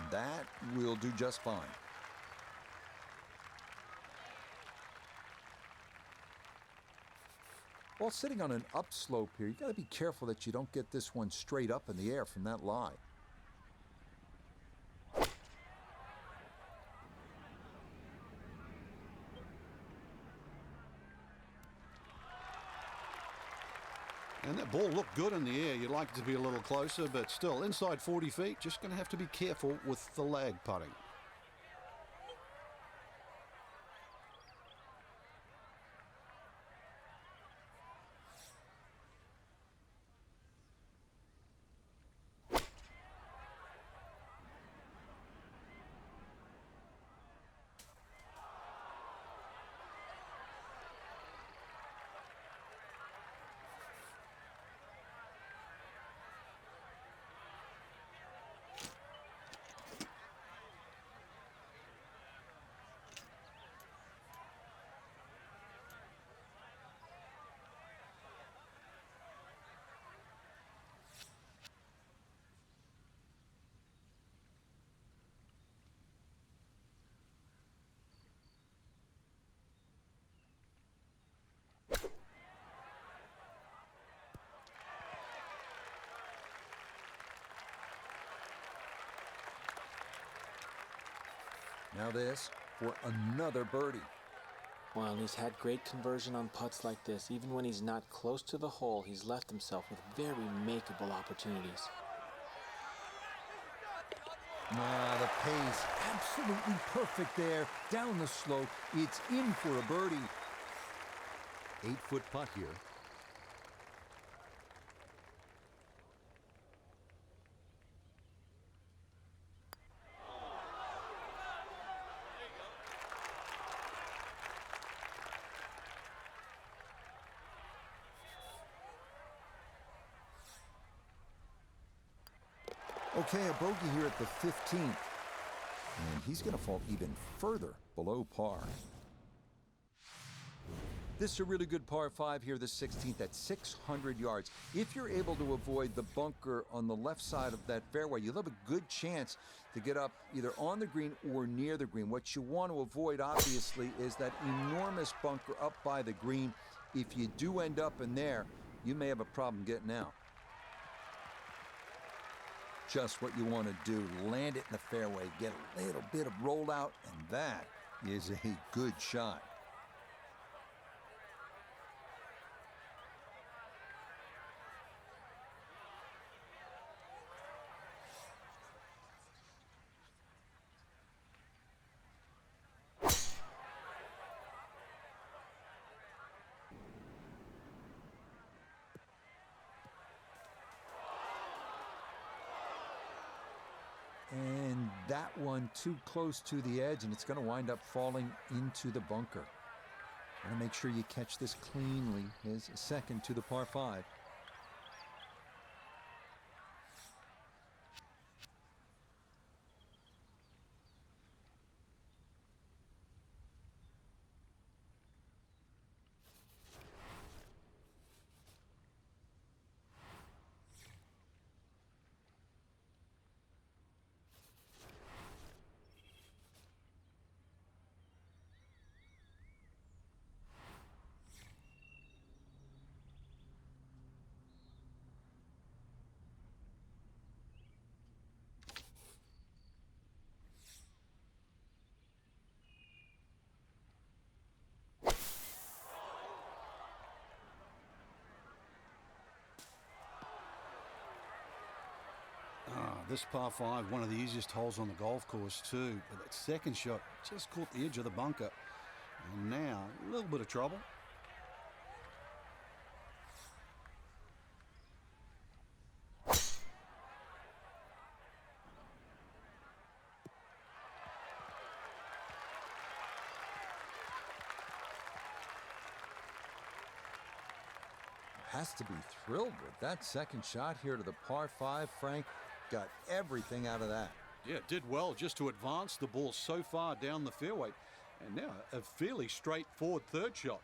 That will do just fine. While sitting on an upslope here, you got to be careful that you don't get this one straight up in the air from that lie. And that ball looked good in the air. You'd like it to be a little closer, but still, inside 40 feet, just going to have to be careful with the lag putting. Now this for another birdie. Well, he's had great conversion on putts like this. Even when he's not close to the hole, he's left himself with very makeable opportunities. The pace, absolutely perfect there. Down the slope, it's in for a birdie. 8-foot putt here. Okay, a bogey here at the 15th. And he's going to fall even further below par. This is a really good par 5 here, the 16th at 600 yards. If you're able to avoid the bunker on the left side of that fairway, you'll have a good chance to get up either on the green or near the green. What you want to avoid, obviously, is that enormous bunker up by the green. If you do end up in there, you may have a problem getting out. Just what you want to do, land it in the fairway, get a little bit of rollout, and that is a good shot. And that one too close to the edge, and it's going to wind up falling into the bunker. Want to make sure you catch this cleanly. Is a second to the par 5. This par 5, one of the easiest holes on the golf course too, but that second shot just caught the edge of the bunker. And now, a little bit of trouble. Has to be thrilled with that second shot here to the par 5, Frank. Got everything out of that. Yeah, it did well just to advance the ball so far down the fairway. And now a fairly straightforward third shot.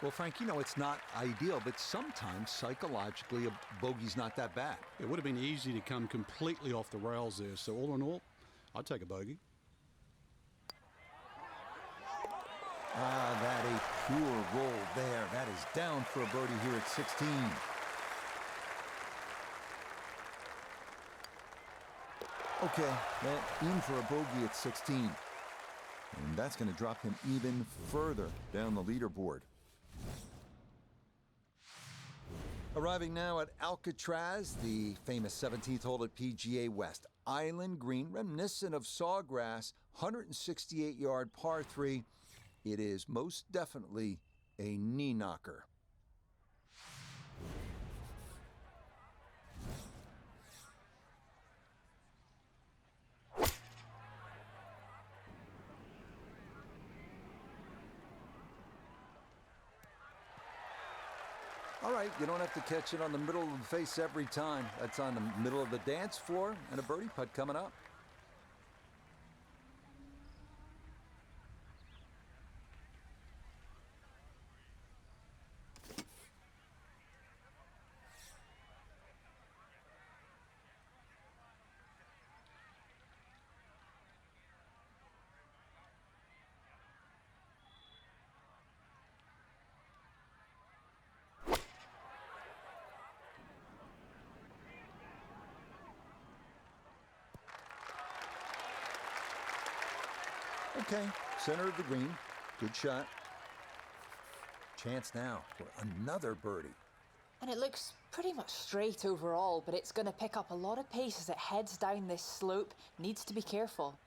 Well, Frank, you know it's not ideal, but sometimes psychologically a bogey's not that bad. It would have been easy to come completely off the rails there. So all in all, I'd take a bogey. Ah, that a pure roll there. That is down for a birdie here at 16. Okay, well, in for a bogey at 16. And that's going to drop him even further down the leaderboard. Arriving now at 𝗥𝗲𝗃, the famous 17th hole at PGA West. Island green, reminiscent of sawgrass, 168-yard par 3. It is most definitely a knee knocker. All right, you don't have to catch it on the middle of the face every time. That's on the middle of the dance floor, and a birdie putt coming up. Okay, center of the green. Good shot. Chance now for another birdie. And it looks pretty much straight overall, but it's going to pick up a lot of pace as it heads down this slope. Needs to be careful.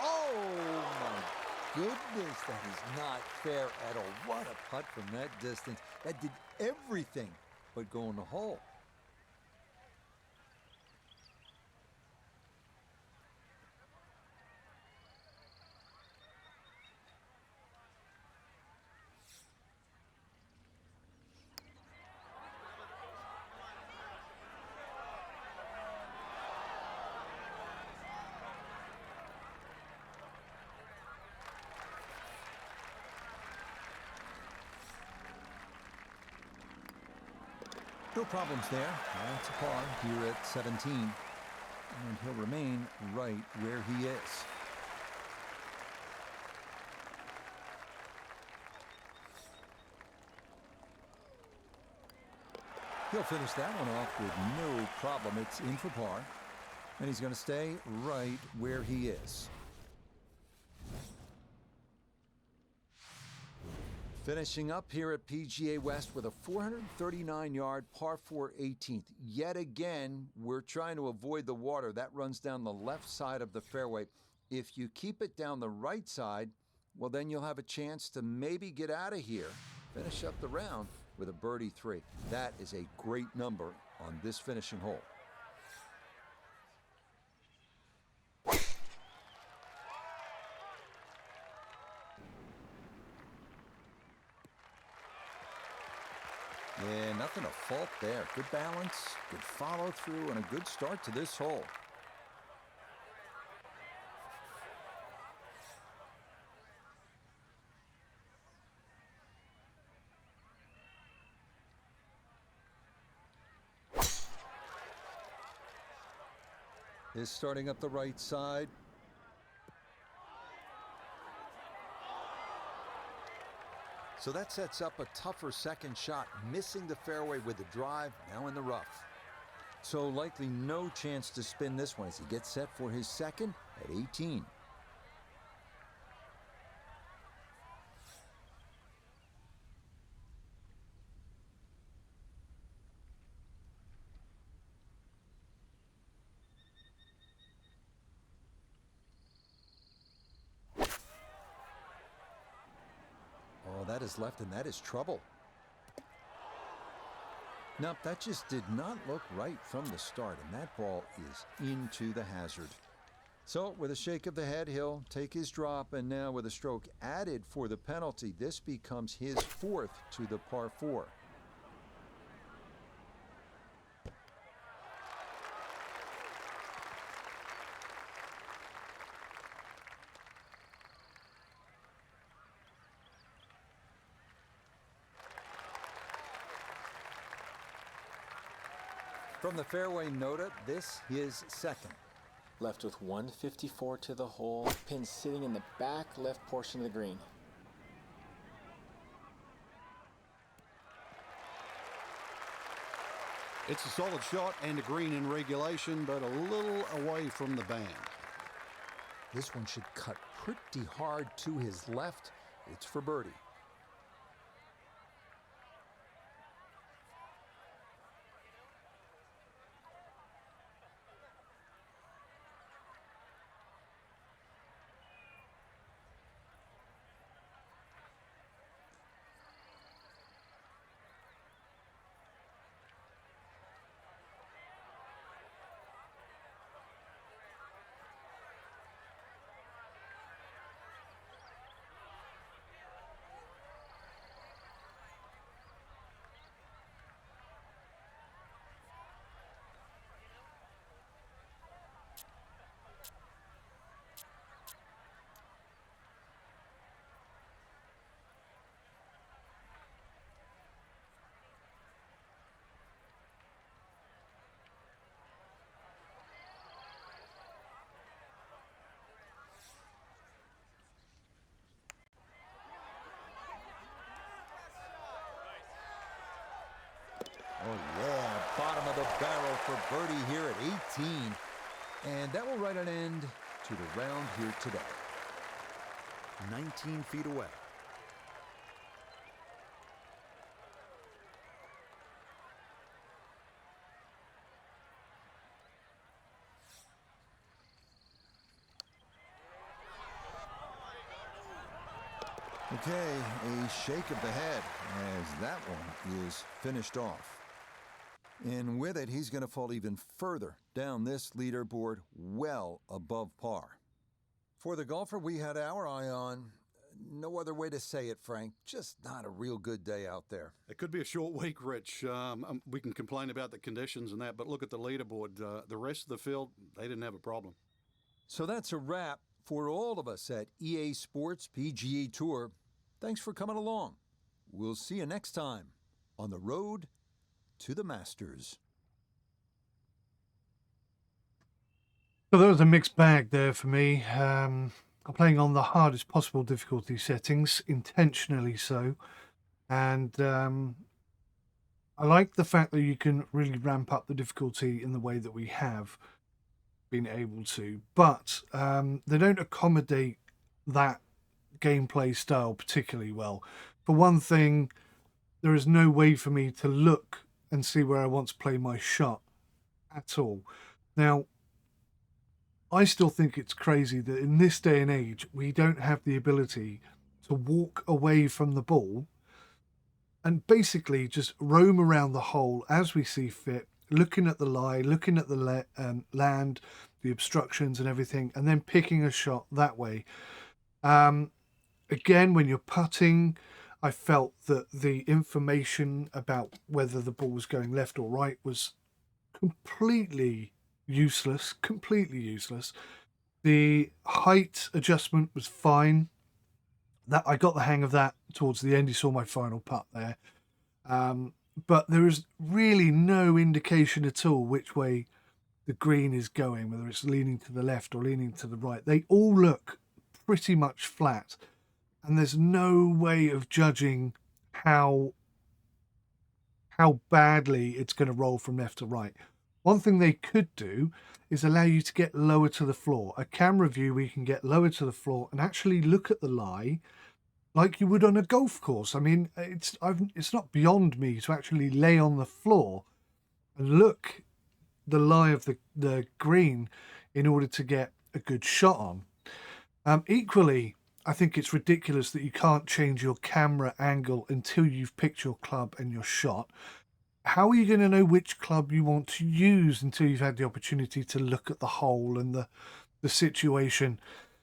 Oh, my goodness, that is not fair at all. What a putt from that distance. That did everything but go in the hole. No problems there. That's a par here at 17. And he'll remain right where he is. He'll finish that one off with no problem. It's in for par. And he's going to stay right where he is. Finishing up here at PGA West with a 439-yard par 4 18th. Yet again, we're trying to avoid the water. That runs down the left side of the fairway. If you keep it down the right side, well, then you'll have a chance to maybe get out of here. Finish up the round with a birdie 3. That is a great number on this finishing hole. Yeah, nothing to fault there. Good balance, good follow through, and a good start to this hole. Is starting up the right side. So that sets up a tougher second shot, missing the fairway with the drive, now in the rough. So likely no chance to spin this one as he gets set for his second at 18. That is left, and that is trouble. Nope, that just did not look right from the start, and that ball is into the hazard. So, with a shake of the head, he'll take his drop, and now with a stroke added for the penalty, this becomes his 4th to the par 4. From the fairway nota, this is second. Left with 154 to the hole. Pin sitting in the back left portion of the green. It's a solid shot and a green in regulation, but a little away from the band. This one should cut pretty hard to his left. It's for birdie. Oh yeah, bottom of the barrel for birdie here at 18. And that will write an end to the round here today. 19 feet away. Okay, a shake of the head as that one is finished off. And with it, he's going to fall even further down this leaderboard, well above par. For the golfer we had our eye on, no other way to say it, Frank, just not a real good day out there. It could be a short week, Rich. We can complain about the conditions and that, but look at the leaderboard. The rest of the field, they didn't have a problem. So that's a wrap for all of us at EA Sports PGA Tour. Thanks for coming along. We'll see you next time on the road to the Masters. So that was a mixed bag there for me. I'm playing on the hardest possible difficulty settings, intentionally so. And I like the fact that you can really ramp up the difficulty in the way that we have been able to. But they don't accommodate that gameplay style particularly well. For one thing, there is no way for me to look and see where I want to play my shot at all. Now, I still think it's crazy that in this day and age, we don't have the ability to walk away from the ball and basically just roam around the hole as we see fit, looking at the lie, looking at the land, the obstructions and everything, and then picking a shot that way. Again, when you're putting, I felt that the information about whether the ball was going left or right was completely useless. The height adjustment was fine. That I got the hang of that towards the end. You saw my final putt there. But there is really no indication at all which way the green is going, whether it's leaning to the left or leaning to the right. They all look pretty much flat. And there's no way of judging how badly it's going to roll from left to right. One thing they could do is allow you to get lower to the floor. A camera view where you can get lower to the floor and actually look at the lie like you would on a golf course. I mean, it's not beyond me to actually lay on the floor and look the lie of the green in order to get a good shot on. Equally, I think it's ridiculous that you can't change your camera angle until you've picked your club and your shot. How are you going to know which club you want to use until you've had the opportunity to look at the hole and the situation?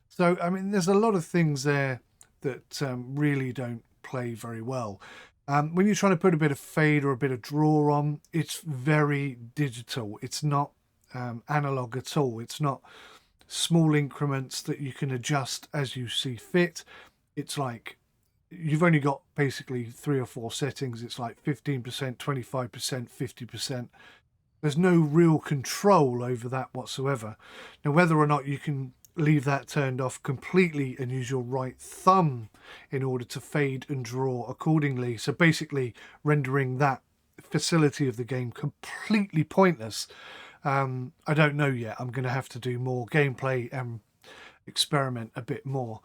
So, I mean, there's a lot of things there that really don't play very well. When you're trying to put a bit of fade or a bit of draw on, it's very digital. It's not analog at all. It's not small increments that you can adjust as you see fit. It's like you've only got basically 3 or 4 settings. It's like 15%, 25%, 50%. There's no real control over that whatsoever. Now, whether or not you can leave that turned off completely and use your right thumb in order to fade and draw accordingly, so basically rendering that facility of the game completely pointless, I don't know yet. I'm going to have to do more gameplay and experiment a bit more.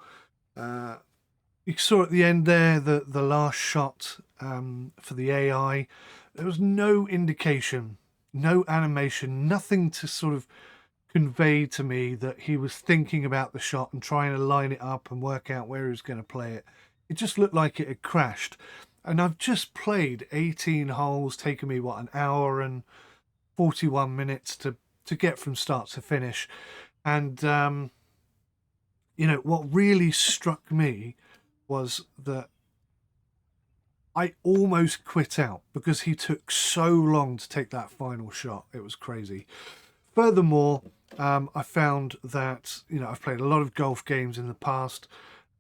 You saw at the end there the last shot for the AI. There was no indication, no animation, nothing to sort of convey to me that he was thinking about the shot and trying to line it up and work out where he was going to play it. It just looked like it had crashed. And I've just played 18 holes, taken me, what, an hour and 41 minutes to get from start to finish. And, you know, what really struck me was that I almost quit out because he took so long to take that final shot. It was crazy. Furthermore, I found that, you know, I've played a lot of golf games in the past,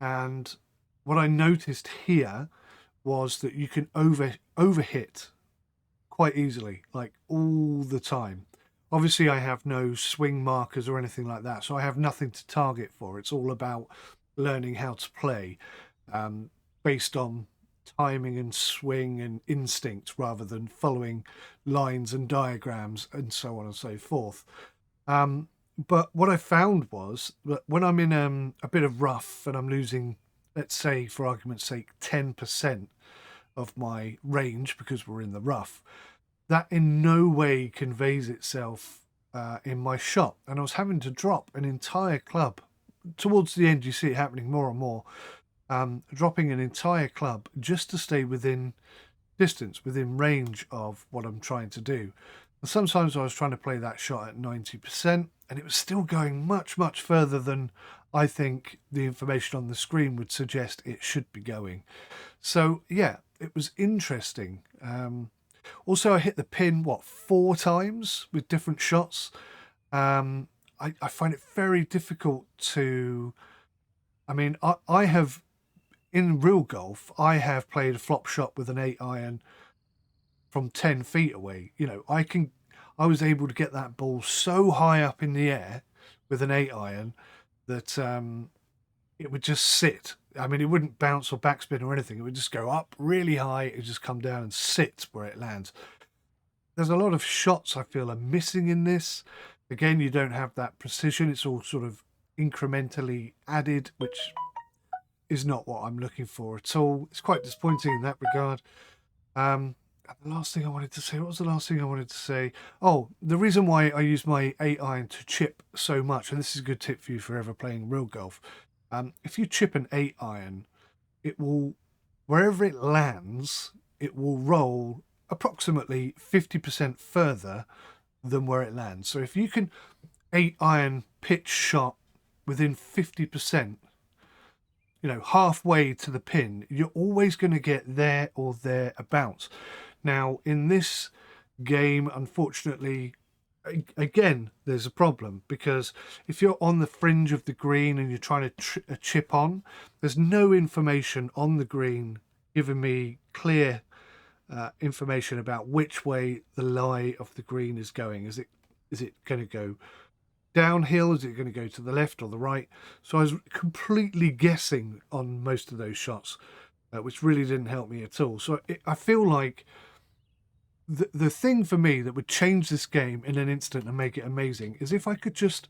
and what I noticed here was that you can overhit quite easily, like all the time. Obviously, I have no swing markers or anything like that, so I have nothing to target for. It's all about learning how to play based on timing and swing and instinct rather than following lines and diagrams and so on and so forth. But what I found was that when I'm in a bit of rough and I'm losing, let's say, for argument's sake, 10% of my range because we're in the rough, that in no way conveys itself in my shot. And I was having to drop an entire club. Towards the end, you see it happening more and more. Dropping an entire club just to stay within distance, within range of what I'm trying to do. And sometimes I was trying to play that shot at 90%, and it was still going much, much further than I think the information on the screen would suggest it should be going. So, yeah, it was interesting. Also, I hit the pin, 4 times with different shots. I find it very difficult to... I mean, I have... In real golf, I have played a flop shot with an 8-iron from 10 feet away. You know, I was able to get that ball so high up in the air with an 8-iron that it would just sit. I mean, it wouldn't bounce or backspin or anything. It would just go up really high. It would just come down and sit where it lands. There's a lot of shots I feel are missing in this. Again, you don't have that precision. It's all sort of incrementally added, which is not what I'm looking for at all. It's quite disappointing in that regard. The last thing I wanted to say, what was the last thing I wanted to say? Oh, the reason why I use my 8-iron to chip so much, and this is a good tip for you for ever playing real golf. If you chip an 8-iron, it will, wherever it lands, it will roll approximately 50% further than where it lands. So if you can 8-iron pitch shot within 50%, you know, halfway to the pin, you're always going to get there or thereabouts. Now, in this game, unfortunately, again, there's a problem, because if you're on the fringe of the green and you're trying to chip on, there's no information on the green giving me clear information about which way the lie of the green is going. Is it going to go downhill? Is it going to go to the left or the right? So I was completely guessing on most of those shots, which really didn't help me at all. So I feel like the thing for me that would change this game in an instant and make it amazing is if I could just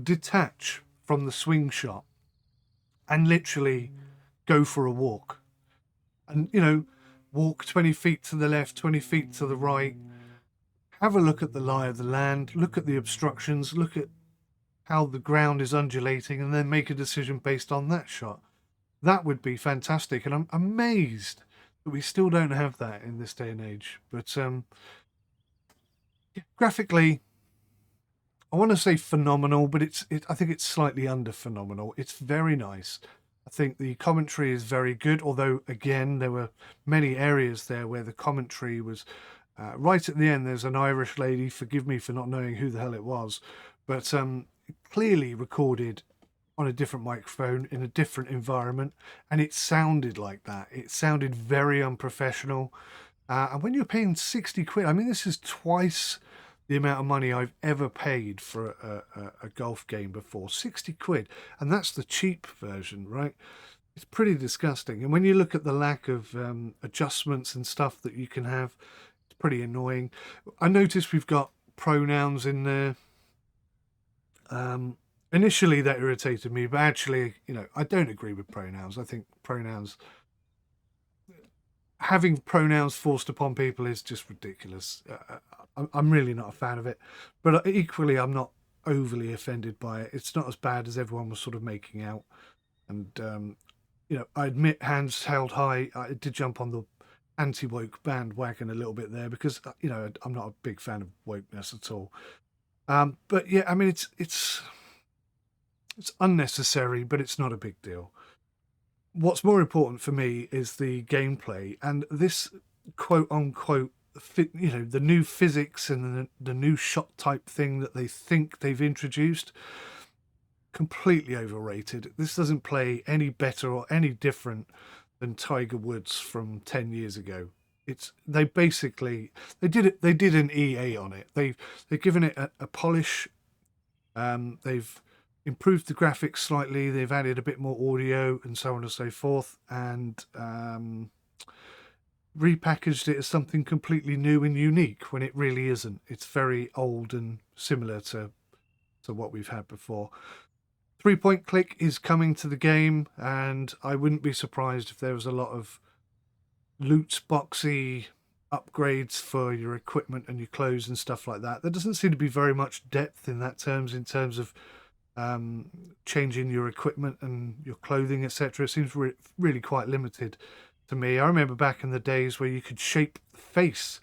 detach from the swing shot and literally go for a walk. And, you know, walk 20 feet to the left, 20 feet to the right, have a look at the lie of the land, look at the obstructions, look at how the ground is undulating, and then make a decision based on that shot. That would be fantastic, and I'm amazed that we still don't have that in this day and age. But graphically, I want to say phenomenal, but I think it's slightly under phenomenal. It's very nice. I think the commentary is very good, although, again, there were many areas there where the commentary was... right at the end, there's an Irish lady, forgive me for not knowing who the hell it was, but clearly recorded on a different microphone in a different environment, and it sounded like that. It sounded very unprofessional. And when you're paying 60 quid, I mean, this is twice the amount of money I've ever paid for a golf game before. 60 quid. And that's the cheap version, right? It's pretty disgusting. And when you look at the lack of adjustments and stuff that you can have, it's pretty annoying. I noticed we've got pronouns in there. initially that irritated me, but actually, I don't agree with pronouns. I think having pronouns forced upon people is just ridiculous. I'm really not a fan of it, but equally, I'm not overly offended by it. It's not as bad as everyone was sort of making out. And, I admit, hands held high, I did jump on the anti-woke bandwagon a little bit there because, I'm not a big fan of wokeness at all. But yeah, I mean, it's unnecessary, but it's not a big deal. What's more important for me is the gameplay, and this quote unquote, the new physics and the new shot type thing that they think they've introduced, completely overrated. This doesn't play any better or any different than Tiger Woods from 10 years ago. They did an EA on it. They've given it a polish. They've improved the graphics slightly. They've added a bit more audio and so on and so forth, and repackaged it as something completely new and unique when it really isn't. It's very old and similar to what we've had before. 3-point click is coming to the game, and I wouldn't be surprised if there was a lot of loot boxy upgrades for your equipment and your clothes and stuff like that. There doesn't seem to be very much depth in terms of changing your equipment and your clothing, etc. It seems really quite limited to me. I remember back in the days where you could shape the face,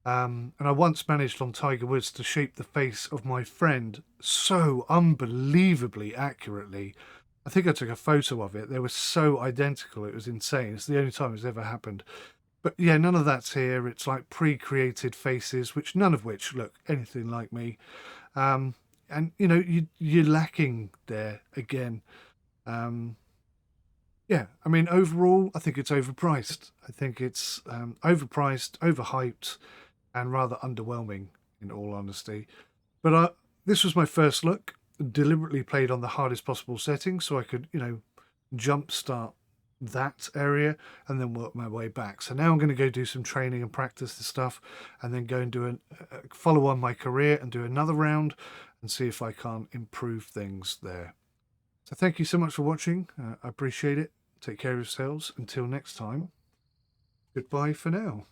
and I once managed on Tiger Woods to shape the face of my friend so unbelievably accurately. I think I took a photo of it. They were so identical, it was insane. It's the only time it's ever happened. But yeah, none of that's here. It's like pre-created faces, none of which look anything like me. And you're lacking there again. Yeah, I mean, overall, I think it's overpriced. I think it's overpriced, overhyped, and rather underwhelming, in all honesty. But this was my first look. Deliberately played on the hardest possible setting so I could, jumpstart that area and then work my way back. So now I'm going to go do some training and practice the stuff, and then go and do follow on my career and do another round and see if I can't improve things there. So thank you so much for watching. I appreciate it. Take care of yourselves. Until next time, goodbye for now.